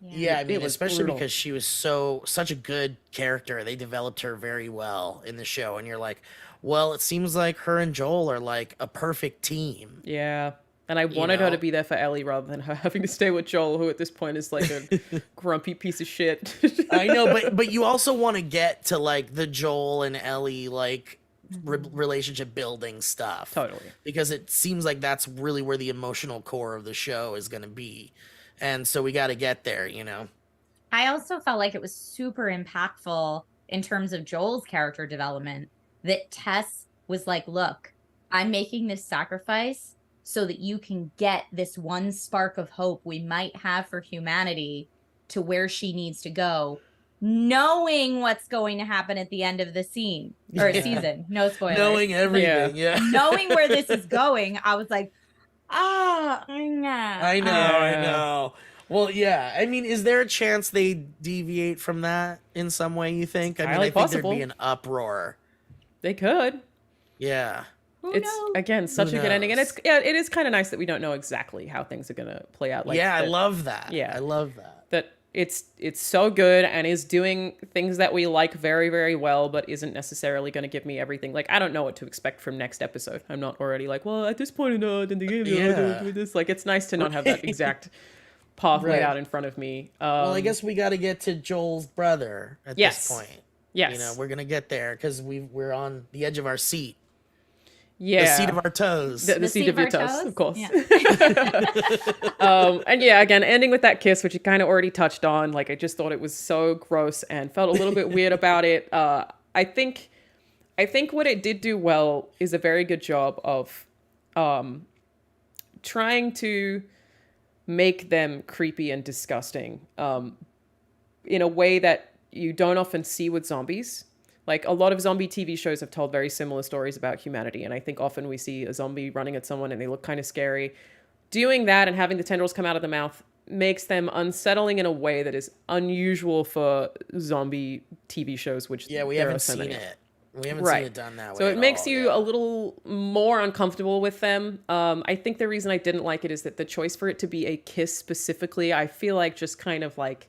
Yeah, I mean, was especially brutal. because she was such a good character. They developed her very well in the show, and you're like, well, it seems like her and Joel are like a perfect team. yeah. And I wanted her know? to be there for Ellie rather than her having to stay with Joel, who at this point is like a grumpy piece of shit. I know, but you also want to get to like the Joel and Ellie like relationship building stuff. Totally. Because it seems like that's really where the emotional core of the show is going to be. And so we got to get there, I also felt like it was super impactful in terms of Joel's character development that Tess was like, look, I'm making this sacrifice so that you can get this one spark of hope we might have for humanity to where she needs to go, knowing what's going to happen at the end of the scene or season. No spoilers. Knowing everything, yeah. Knowing where this is going, I was like, I know. I know. Well, yeah. I mean, is there a chance they deviate from that in some way, you think? I mean, I highly think possible. there'd be an uproar. They could. Yeah. Who It's knows? again such Who a good ending, and knows? it is kind of nice that we don't know exactly how things are gonna play out. Like Yeah, I that- love that. Yeah. I love that. that. It's so good and is doing things that we like very, very well, but isn't necessarily going to give me everything. Like I don't know what to expect from next episode. I'm not already like, well, at this point in the game, Yeah. do this. Like it's nice to not have that exact path laid Right. out in front of me. Well, I guess we got to get to Joel's brother at Yes. this point. yes, We're going to get there because we're on the edge of our seat. yeah, The seat of our toes. the seat of your our toes, of course. Yeah. And yeah, again, ending with that kiss, which you kind of already touched on. Like, I just thought it was so gross and felt a little bit weird about it. I think what it did do well is a very good job of trying to make them creepy and disgusting in a way that you don't often see with zombies. Like a lot of zombie TV shows have told very similar stories about humanity, and I think often we see a zombie running at someone and they look kind of scary. Doing that and having the tendrils come out of the mouth makes them unsettling in a way that is unusual for zombie TV shows, which Yeah, we there haven't are so seen many. it. We haven't Right. seen it done that way. So it at makes all, you yeah. a little more uncomfortable with them. I think the reason I didn't like it is that the choice for it to be a kiss specifically, I feel like just kind of like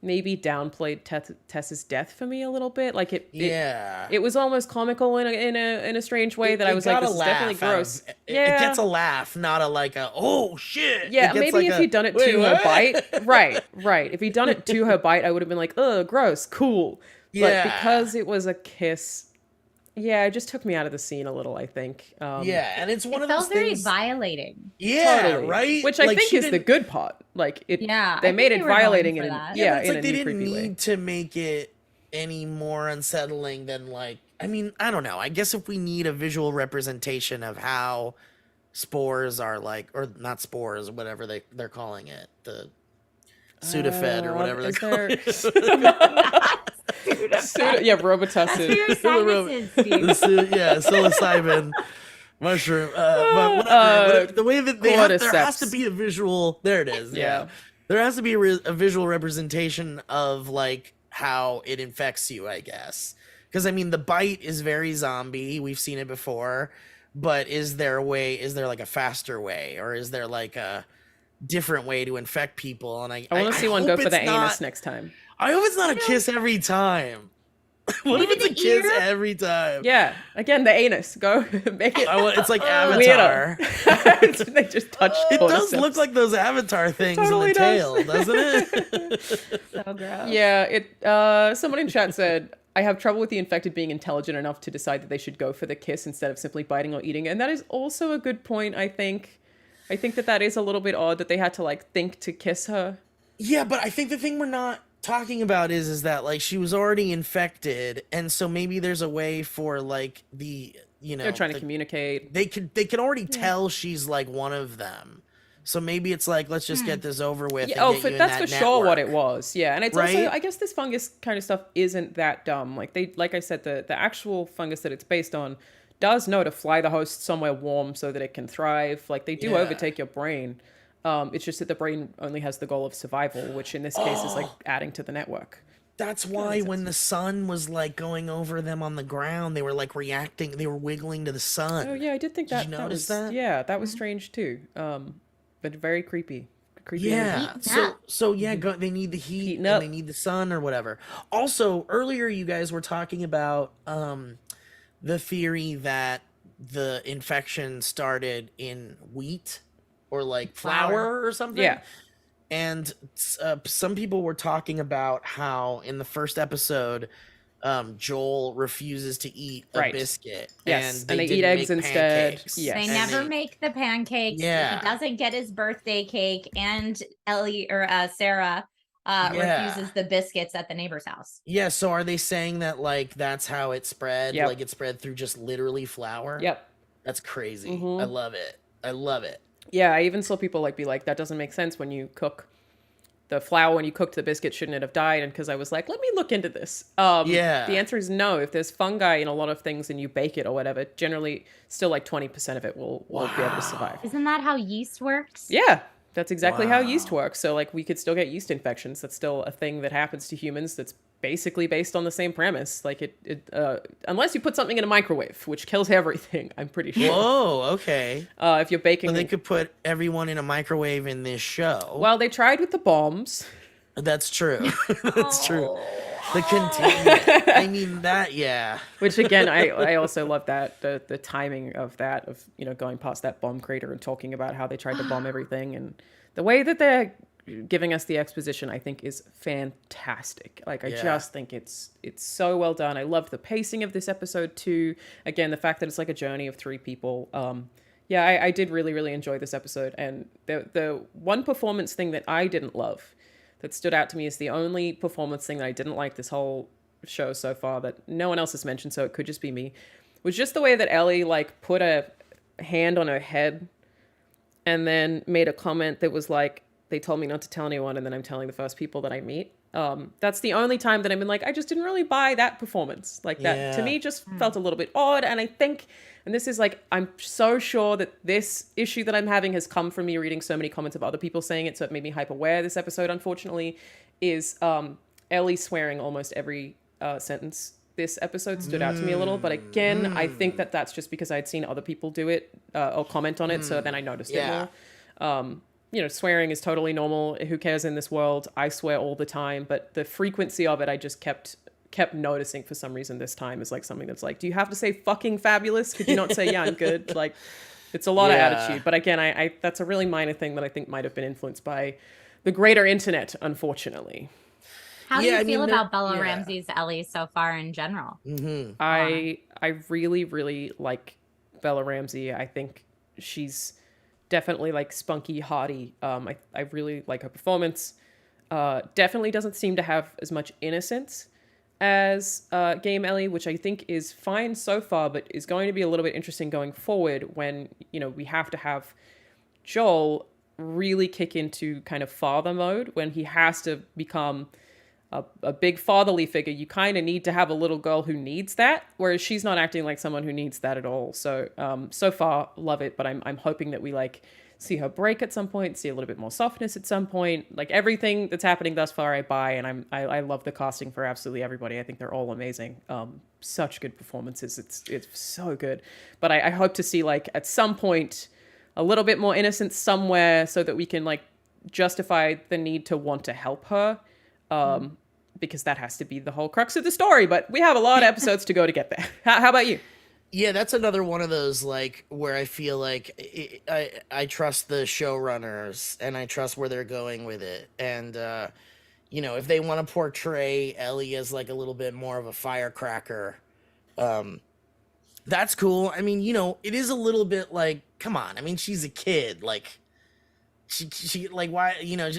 maybe downplayed Tess's death for me a little bit. Like it was almost comical in a strange way that I was like, this is definitely gross. It gets a laugh, not a like a oh shit. Yeah, It gets maybe like if a, he'd done it "Wait, to her what?" bite. Right. If he'd done it to her bite, I would have been like, ugh, gross, cool. Yeah. But because it was a kiss, yeah, it just took me out of the scene a little, I think. Yeah, and it's one It of those felt very things. violating. Yeah, Totally. right. Which I Like, think she is the didn't- good part. Like it, Yeah, they I made think it they were going violating for in that. Yeah, but in it's a like they new didn't creepy need way. to make it any more unsettling than like. I mean, I don't know. I guess if we need a visual representation of how spores are like, or not spores, whatever they're calling it, the Sudafed or whatever they're Is calling there- it. yeah, That's for Robitussin. your sinuses, Steve. Yeah, psilocybin mushroom. But whatever, the way that there has to cordyceps. be a visual. There it is. Yeah. There has to be a visual representation of like how it infects you, I guess. Because I mean, the bite is very zombie. We've seen it before. but is there a way? Is there like a faster way, or is there like a different way to infect people? And I want to see one go for the anus next time. I hope it's not a kiss every time. What if Maybe it's a the kiss ear? every time? Yeah, again, the anus. Go make it It's like Avatar. weirder. They just touch. It does cordyceps. look like those Avatar things Totally in the does. tail, doesn't it? So gross. Yeah, it. Someone in chat said, "I have trouble with the infected being intelligent enough to decide that they should go for the kiss instead of simply biting or eating," and that is also a good point. I think that is a little bit odd that they had to like think to kiss her. Yeah, but I think the thing we're not talking about is that like she was already infected, and so maybe there's a way for like They're trying to communicate. They can already tell she's like one of them. So maybe it's like, let's just get this over with. Yeah, and get you in that's that for sure what it network. was. Yeah, and it's Right? also, I guess this fungus kind of stuff isn't that dumb. Like I said, the actual fungus that it's based on does know to fly the host somewhere warm so that it can thrive. Like they do Yeah. overtake your brain. It's just that the brain only has the goal of survival, which in this case is like adding to the network. That's why when the sun was like going over them on the ground, they were like reacting. They were wiggling to the sun. Oh yeah, I did think that. you that notice was, that? Yeah, that was strange too. But very creepy. Creepy. Yeah. energy. So yeah, they need the heat Heating and up. they need the sun or whatever. Also, earlier you guys were talking about the theory that the infection started in wheat or like flour or something. Yeah. And some people were talking about how in the first episode, Joel refuses to eat a Right. biscuit. Yes, and they didn't eat eggs make instead. pancakes. Yes. They And never make the pancakes. Yeah. He doesn't get his birthday cake, and Ellie or Sarah Yeah. refuses the biscuits at the neighbor's house. Yeah, so are they saying that like that's how it spread? Yep. Like it spread through just literally flour? Yep. That's crazy. Mhm. I love it. I love it. Yeah, I even saw people like be like, that doesn't make sense when you cook the flour, when you cooked the biscuit, shouldn't it have died? And because I was like, let me look into this. Yeah. The answer is no. If there's fungi in a lot of things and you bake it or whatever, generally still like 20% of it will be able to survive. Isn't that how yeast works? Yeah, that's exactly how yeast Wow. works. So like we could still get yeast infections. That's still a thing that happens to humans that's basically based on the same premise. Like unless you put something in a microwave, which kills everything, I'm pretty sure. Whoa, okay. If you're baking... So they could put everyone in a microwave in this show. Well, they tried with the bombs. That's true. That's true. Oh. The containment. I mean that, yeah. Which again, I also love that the timing of that, of going past that bomb crater and talking about how they tried to bomb everything, and the way that they're giving us the exposition, I think, is fantastic. Like I Yeah. just think it's so well done. I love the pacing of this episode too. Again, the fact that it's like a journey of three people. Yeah, I did really, really enjoy this episode. And the one performance thing that I didn't love, that stood out to me, is the only performance thing that I didn't like this whole show so far that no one else has mentioned, so it could just be me, was just the way that Ellie like put a hand on her head and then made a comment that was like, they told me not to tell anyone, and then I'm telling the first people that I meet. That's the only time that I've been like, I just didn't really buy that performance. Like that to Yeah. me just felt a little bit odd. And I think, and this is like, I'm so sure that this issue that I'm having has come from me reading so many comments of other people saying it, so it made me hyper aware this episode, unfortunately, is Ellie swearing almost every sentence. This episode stood out to me a little, but again, I think that that's just because I'd seen other people do it or comment on it, so then I noticed Yeah. it more. Swearing is totally normal. Who cares in this world? I swear all the time, but the frequency of it, I just kept noticing for some reason this time is like something that's like, do you have to say fucking fabulous? Could you not say, yeah, I'm good? Like, it's a lot of Yeah. attitude. But again, I that's a really minor thing that I think might have been influenced by the greater internet, unfortunately. How do Yeah, you I mean, feel about Bella yeah. Ramsey's Ellie so far in general? Mm-hmm. I really, really like Bella Ramsey. I think she's definitely like spunky, haughty. I really like her performance. Definitely doesn't seem to have as much innocence as Game Ellie, which I think is fine so far, but is going to be a little bit interesting going forward when, we have to have Joel really kick into kind of father mode, when he has to become a big fatherly figure. You kind of need to have a little girl who needs that, whereas she's not acting like someone who needs that at all. So so far, love it, but I'm hoping that we like see her break at some point, see a little bit more softness at some point. Like everything that's happening thus far, I buy, and I love the casting for absolutely everybody. I think they're all amazing. Such good performances. It's so good. But I hope to see like at some point a little bit more innocence somewhere, so that we can like justify the need to want to help her. Because that has to be the whole crux of the story. But we have a lot of episodes to go to get there. How about you? Yeah, that's another one of those like where I feel like I trust the showrunners and I trust where they're going with it. And you know, if they want to portray Ellie as like a little bit more of a firecracker, that's cool. I mean, you know, it is a little bit like, come on. I mean, she's a kid. Like she like why, you know,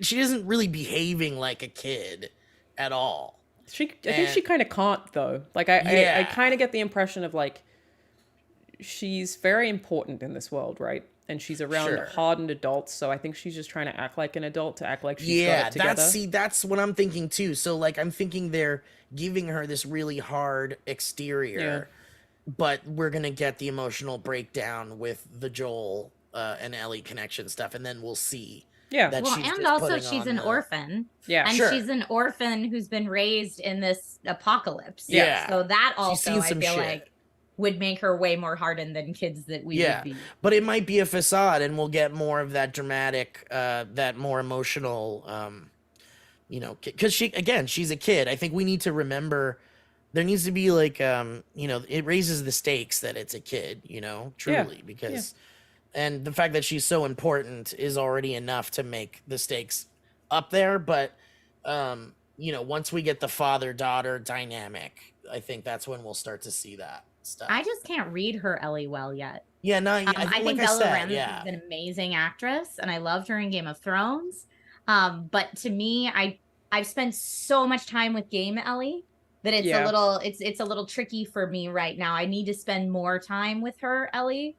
she isn't really behaving like a kid at all. I think she kind of can't though. Like I kind of get the impression of like she's very important in this world, right? And she's around hardened adults, so I think she's just trying to act like an adult, to act like she's got it together. That's what I'm thinking too. So like I'm thinking they're giving her this really hard exterior, but we're gonna get the emotional breakdown with the Joel and Ellie connection stuff, and then we'll see. Yeah. That Well, and also she's an orphan. Yeah. And she's an orphan who's been raised in this apocalypse. Yeah. So that also, I feel shit. like, would make her way more hardened than kids that we would be. But it might be a facade, and we'll get more of that dramatic, that more emotional, you know, because she's a kid. I think we need to remember there needs to be like, you know, it raises the stakes that it's a kid, you know, truly, because... And the fact that she's so important is already enough to make the stakes up there. But, you know, once we get the father-daughter dynamic, I think that's when we'll start to see that stuff. I just can't read her Ellie well yet. Yeah, no, I think like Bella Ramsey is an amazing actress, and I loved her in Game of Thrones. But to me, I've spent so much time with Game Ellie that it's a little tricky for me right now. I need to spend more time with her Ellie.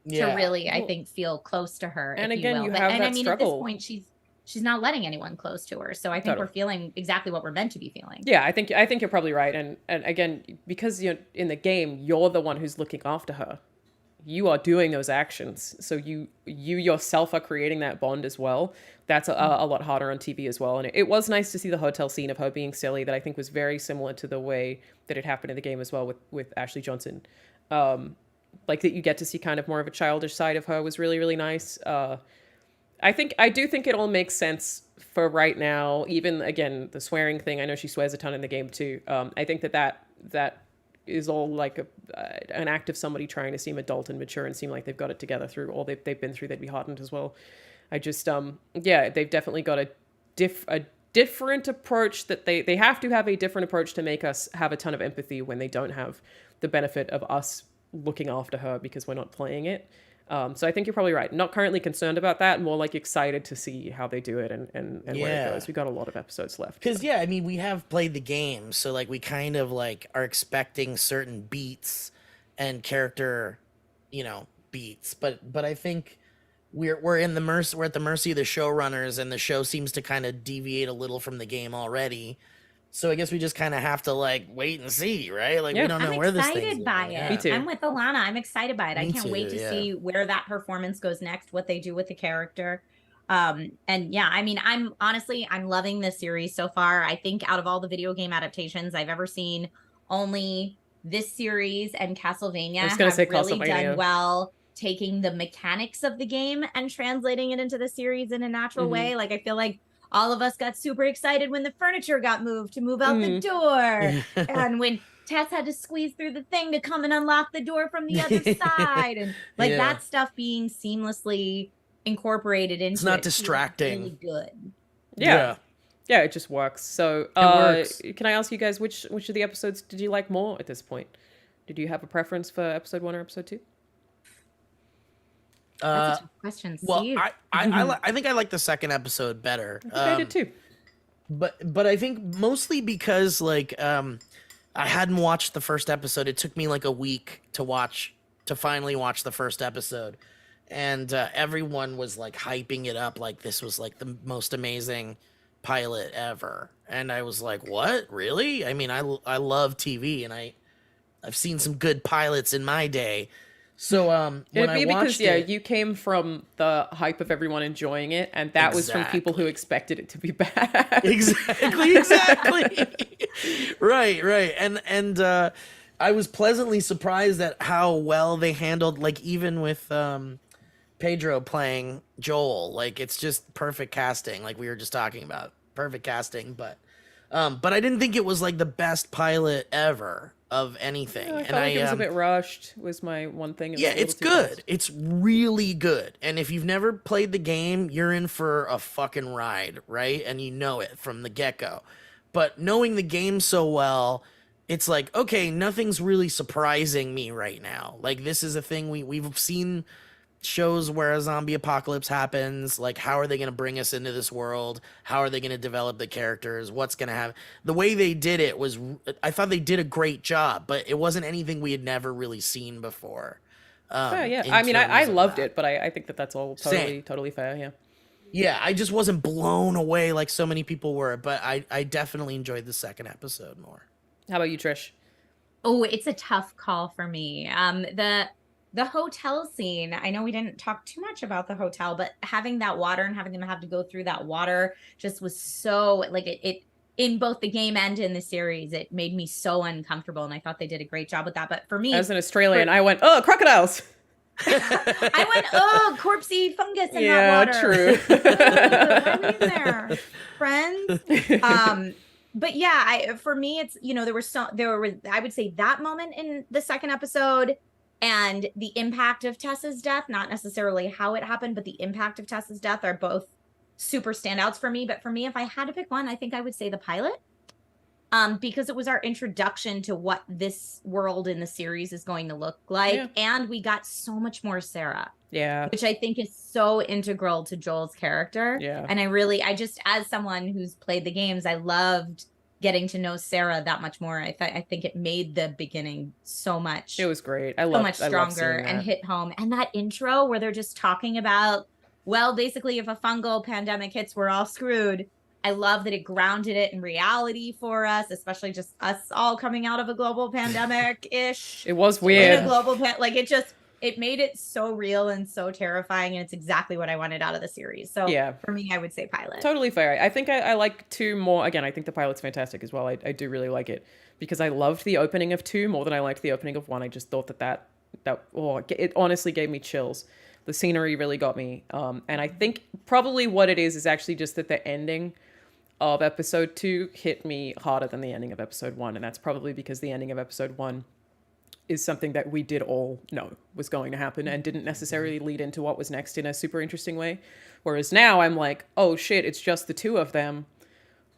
To really, I think, feel close to her. And if again, you will. have that I mean, struggle. At this point, she's not letting anyone close to her. So I think we're feeling exactly what we're meant to be feeling. Yeah, I think you're probably right. And again, because you're in the game, you're the one who's looking after her. You are doing those actions, so you yourself are creating that bond as well. That's a lot harder on TV as well. And it was nice to see the hotel scene of her being silly, that I think was very similar to the way that it happened in the game as well with Ashley Johnson. Like that you get to see kind of more of a childish side of her was really, really nice. I do think it all makes sense for right now. Even again, the swearing thing, I know she swears a ton in the game too. I think that is all like an act of somebody trying to seem adult and mature and seem like they've got it together through all they've been through. They'd be hardened as well. I just they've definitely got a different approach, that they have to have a different approach to make us have a ton of empathy when they don't have the benefit of us looking after her because we're not playing it. So I think you're probably right. Not currently concerned about that, more like excited to see how they do it and where it goes. We got a lot of episodes left. Because I mean, we have played the game, so like we kind of like are expecting certain beats and character, you know, beats. But I think we're at the mercy of the showrunners, and the show seems to kind of deviate a little from the game already. So I guess we just kind of have to like wait and see, right? Like we don't know where this thing's I'm excited by it. Me too. I'm with Alanah. I'm excited by it. I can't wait to see where that performance goes next, what they do with the character. And yeah, I mean, I'm loving this series so far. I think out of all the video game adaptations I've ever seen, only this series and Castlevania have really done well taking the mechanics of the game and translating it into the series in a natural way. Like I feel like all of us got super excited when the furniture got moved to move out the door. And when Tess had to squeeze through the thing to come and unlock the door from the other side. And like that stuff being seamlessly incorporated into it's not distracting. Really good. Yeah, it just works. So works. Can I ask you guys which of the episodes did you like more at this point? Did you have a preference for episode 1 or episode 2? That's a tough question. Well, Steve. I think I like the second episode better. I think I did too. But I think mostly because like I hadn't watched the first episode. It took me like a week to finally watch the first episode, and everyone was like hyping it up like this was like the most amazing pilot ever, and I was like, what, really? I mean, I love TV, and I've seen some good pilots in my day. So when It'd be I watched because you came from the hype of everyone enjoying it, and that was from people who expected it to be bad. exactly. Right. And I was pleasantly surprised at how well they handled, like, even with Pedro playing Joel. Like, it's just perfect casting, like we were just talking about. Perfect casting, but I didn't think it was like the best pilot ever of anything. I felt like it was a bit rushed. Was my one thing. Yeah, it's good. It's really good. And if you've never played the game, you're in for a fucking ride, right? And you know it from the get-go. But knowing the game so well, it's like, okay, nothing's really surprising me right now. Like, this is a thing we've seen shows where a zombie apocalypse happens. Like, how are they going to bring us into this world? How are they going to develop the characters? What's going to happen? The way they did it was, I thought they did a great job, but it wasn't anything we had never really seen before. Yeah. I mean, I loved it, but I think that's all totally fair. Yeah. Yeah, I just wasn't blown away like so many people were, but I definitely enjoyed the second episode more. How about you, Trish? Oh, it's a tough call for me. The hotel scene, I know we didn't talk too much about the hotel, but having that water and having them have to go through that water just was so, like, it in both the game and in the series, it made me so uncomfortable, and I thought they did a great job with that. But for me, as an Australian, I went, oh, crocodiles. I went, oh, corpsey fungus in that water. True. Why are we in there, friends? But yeah, for me, it's, there were I would say that moment in the second episode and the impact of Tessa's death, not necessarily how it happened, but the impact of Tessa's death are both super standouts for me. But for me, if I had to pick one, I think I would say the pilot. Because it was our introduction to what this world in the series is going to look like. Yeah. And we got so much more Sarah. Yeah. Which I think is so integral to Joel's character. Yeah. And I just, as someone who's played the games, I loved getting to know Sarah that much more. I think it made the beginning so much. It was great. So much stronger and hit home. And that intro where they're just talking about, well, basically, if a fungal pandemic hits, we're all screwed. I love that it grounded it in reality for us, especially just us all coming out of a global pandemic-ish. It was weird. It made it so real and so terrifying, and it's exactly what I wanted out of the series. So yeah, for me, I would say pilot. Totally fair. I think I like 2 more. Again, I think the pilot's fantastic as well. I do really like it because I loved the opening of 2 more than I liked the opening of 1. I just thought it honestly gave me chills. The scenery really got me. And I think probably what it is actually just that the ending of episode 2 hit me harder than the ending of episode 1. And that's probably because the ending of episode 1 is something that we did all know was going to happen and didn't necessarily lead into what was next in a super interesting way. Whereas now I'm like, oh shit, it's just the 2 of them.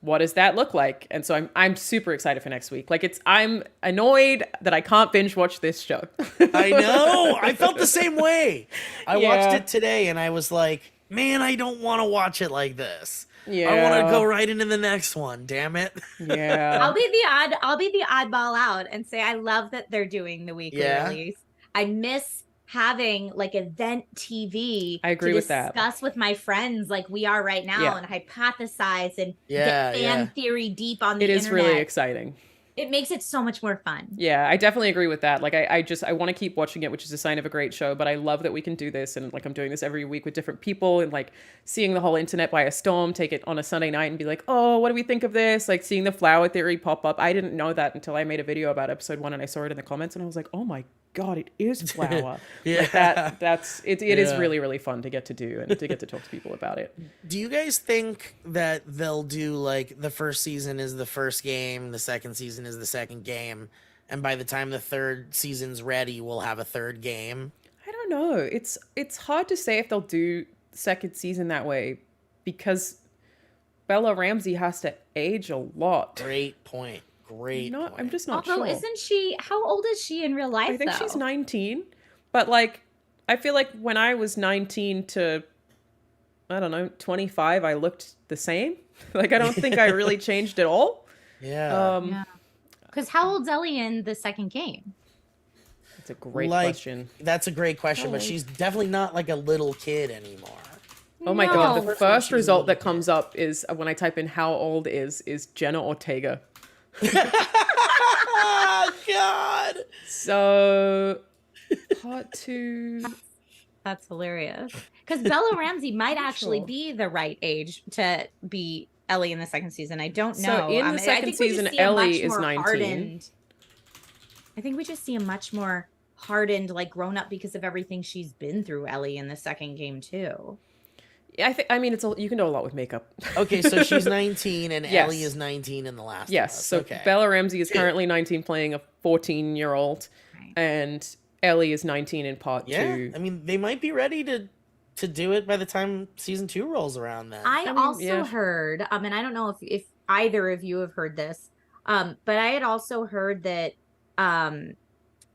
What does that look like? And so I'm super excited for next week. Like I'm annoyed that I can't binge watch this show. I know. I felt the same way. I watched it today and I was like, man, I don't want to watch it like this. Yeah. I want to go right into the next one. Damn it. Yeah. I'll be the oddball out and say I love that they're doing the weekly release. I miss having like event TV. I agree with that. Discuss with my friends like we are right now and hypothesize and get fan theory deep on the internet. It is really exciting. It makes it so much more fun. Yeah, I definitely agree with that. Like, I want to keep watching it, which is a sign of a great show. But I love that we can do this, and like I'm doing this every week with different people, and like seeing the whole internet by a storm, take it on a Sunday night, and be like, oh, what do we think of this? Like seeing the flower theory pop up. I didn't know that until I made a video about episode 1, and I saw it in the comments, and I was like, oh my god, it is flower. Like that's it is really, really fun to get to do and to get to talk to people about it. Do you guys think that they'll do like the first season is the first game, the second season is the second game, and by the time the third season's ready, we'll have a third game? I don't know. It's hard to say if they'll do second season that way because Bella Ramsey has to age a lot. Great point. Great point. I'm just not Although, sure. isn't she? How old is she in real life? I think she's 19. But like, I feel like when I was 19 to, I don't know, 25, I looked the same. Like, I don't think I really changed at all. Yeah. Because how old's Ellie in the second game? That's a great question. That's a great question, but she's definitely not like a little kid anymore. Oh my god, the first result that comes up is when I type in how old is Jenna Ortega. God. So Part 2. That's hilarious. Because Bella Ramsey might actually Sure. be the right age to be Ellie in the second season. I don't So know. in the I second think we just season, see a Ellie much is more 19. hardened. I think we just see a much more hardened, like grown up because of everything she's been through, Ellie, in the second game too. I mean, you can do a lot with makeup. Okay, so she's 19 and Yes. Ellie is 19 in The Last of Yes. Us. So Okay. Bella Ramsey is currently 19 playing a 14-year-old, Right. and Ellie is 19 in part 2. I mean, they might be ready to do it by the time season 2 rolls around then. I mean, also yeah. heard, and I don't know if either of you have heard this, but I had also heard that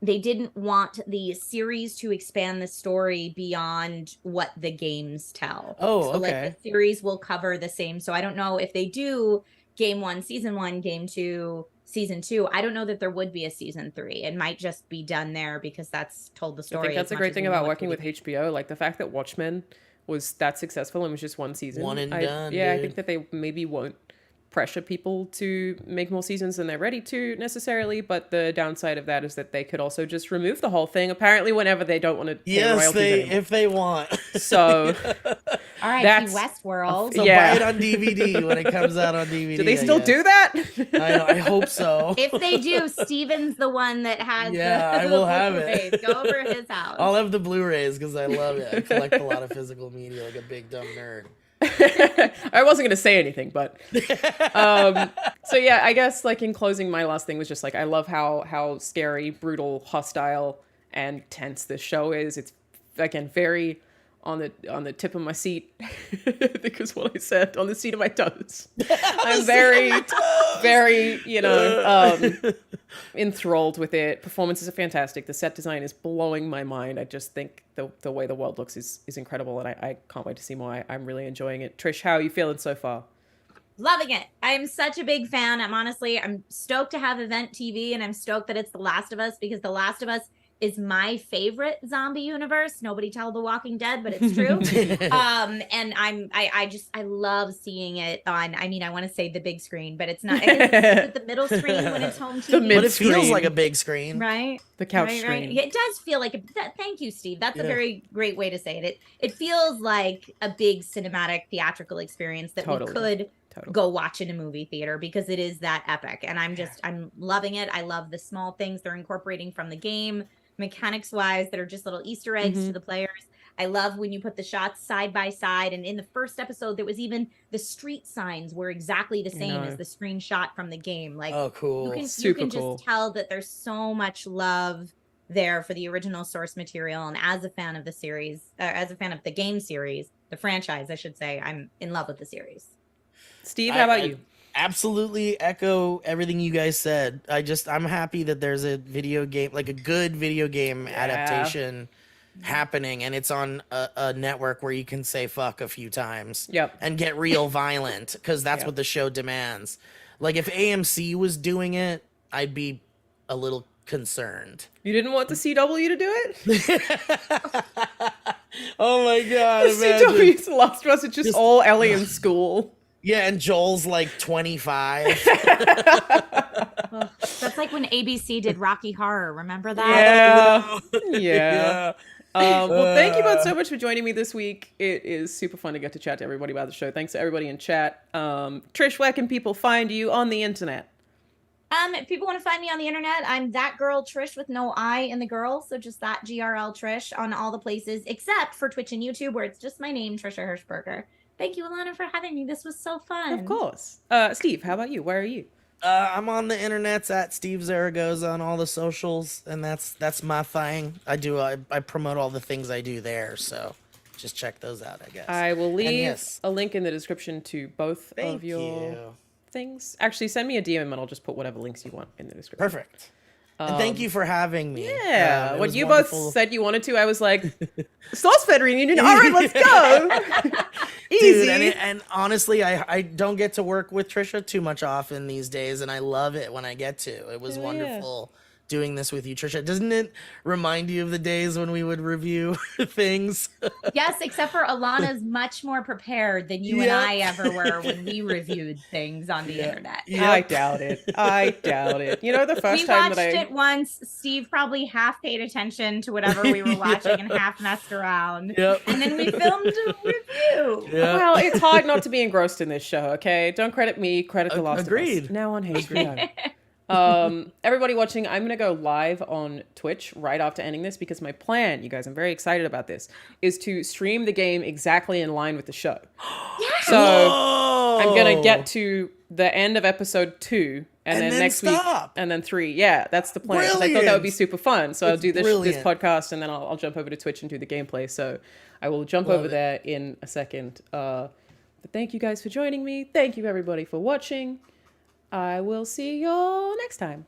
they didn't want the series to expand the story beyond what the games tell. Oh, so okay. like the series will cover the same. So I don't know if they do game 1, season 1, game 2, season 2. I don't know that there would be a season 3. It might just be done there because that's told the I story. think that's as a much great as thing we about know it working to with be. HBO. Like the fact that Watchmen was that successful and was just one season. One and done, Yeah, I dude. think that they maybe won't pressure people to make more seasons than they're ready to necessarily, but the downside of that is that they could also just remove the whole thing apparently whenever they don't want to pay Yes, royalties anymore. if they want. So All right, That's- Westworld. So Yeah. buy it on DVD when it comes out on DVD. do they I still guess. do that? I hope so. If they do, Steven's the one that has Yeah, the I will have it. Blu-rays. Go over to his house. I'll have the Blu-rays because I love it. I collect a lot of physical media like a big dumb nerd. I wasn't going to say anything, but so yeah, I guess like in closing, my last thing was just like I love how scary, brutal, hostile, and tense this show is. It's again very on the tip of my seat because what I said on the seat of my toes. I'm very enthralled with it. Performances are fantastic. The set design is blowing my mind. I just think the way the world looks is incredible, and I can't wait to see more. I'm really enjoying it. Trish, how are you feeling so far? Loving it. I'm such a big fan. I'm stoked to have Event TV, and I'm stoked that it's The Last of Us because The Last of Us is my favorite zombie universe. Nobody tell The Walking Dead, but it's true. And I love seeing it on, I mean, I want to say the big screen, but it's not. I guess it's the middle screen when it's home TV. The mid- But it feels screen. like a big screen. Right? The couch Right. screen. It does feel like thank you, Steve. That's a Yeah. very great way to say it. It feels like a big cinematic theatrical experience that Totally. we could Totally. go watch in a movie theater because it is that epic. And I'm loving it. I love the small things they're incorporating from the game, mechanics wise, that are just little Easter eggs to the players. I love when you put the shots side by side. And in the first episode, there was even the street signs were exactly the same as the screenshot from the game. Like, Oh, cool. you Super can cool. just tell that there's so much love there for the original source material. And as a fan of the series, as a fan of the game series, the franchise, I should say, I'm in love with the series. Steve, how about you? Absolutely echo everything you guys said. I'm happy that there's a video game, like a good video game adaptation happening, and it's on a network where you can say fuck a few times. Yep. And get real violent because that's Yep. what the show demands. Like if AMC was doing it, I'd be a little concerned. You didn't want the CW to do it? Oh my god! The Imagine. CW's The Last of Us, it's just all Ellie in school. Yeah, and Joel's like 25. Ugh, that's like when ABC did Rocky Horror. Remember that? Yeah. Well, thank you both so much for joining me this week. It is super fun to get to chat to everybody about the show. Thanks to everybody in chat. Trish, where can people find you on the internet? If people want to find me on the internet, I'm that girl Trish with no I in the girl. So just that GRL Trish on all the places except for Twitch and YouTube where it's just my name, Trisha Hirschberger. Thank you, Alanah, for having me. This was so fun. Of course. Steve, how about you? Where are you? I'm on the internets at Steve Zaragoza on all the socials, and that's my thing. I promote all the things I do there, so just check those out, I guess. I will leave yes. a link in the description to both Thank of your you. things. Actually, send me a DM and I'll just put whatever links you want in the description. Perfect. And thank you for having me. Yeah, It when was you wonderful. both said you wanted to, I was like, SourceFed reunion. All right, let's go. Easy. Dude, and honestly, I don't get to work with Trisha too much often these days, and I love it when I get to. It was Yeah. wonderful doing this with you, Trisha. Doesn't it remind you of the days when we would review things? Yes, except for Alanah's much more prepared than you and I ever were when we reviewed things on the internet. I doubt it. I doubt it. You know, the first We time watched that it once. Steve probably half paid attention to whatever we were watching and half messed around. Yep. And then we filmed a review. Yeah. Well, it's hard not to be engrossed in this show, okay? Don't credit me, credit The Last of Agreed. Us. Now on HBO. Everybody watching, I'm going to go live on Twitch right after ending this because my plan, you guys, I'm very excited about this, is to stream the game exactly in line with the show. Yes. So Whoa! I'm going to get to the end of episode 2 and then next stop. week and then 3. Yeah, that's the plan. 'Cause I thought that would Brilliant. be super fun. So I'll do this brilliant. podcast and then I'll jump over to Twitch and do the gameplay. So I will jump Love over it. there in a second. But thank you guys for joining me. Thank you everybody for watching. I will see you all next time.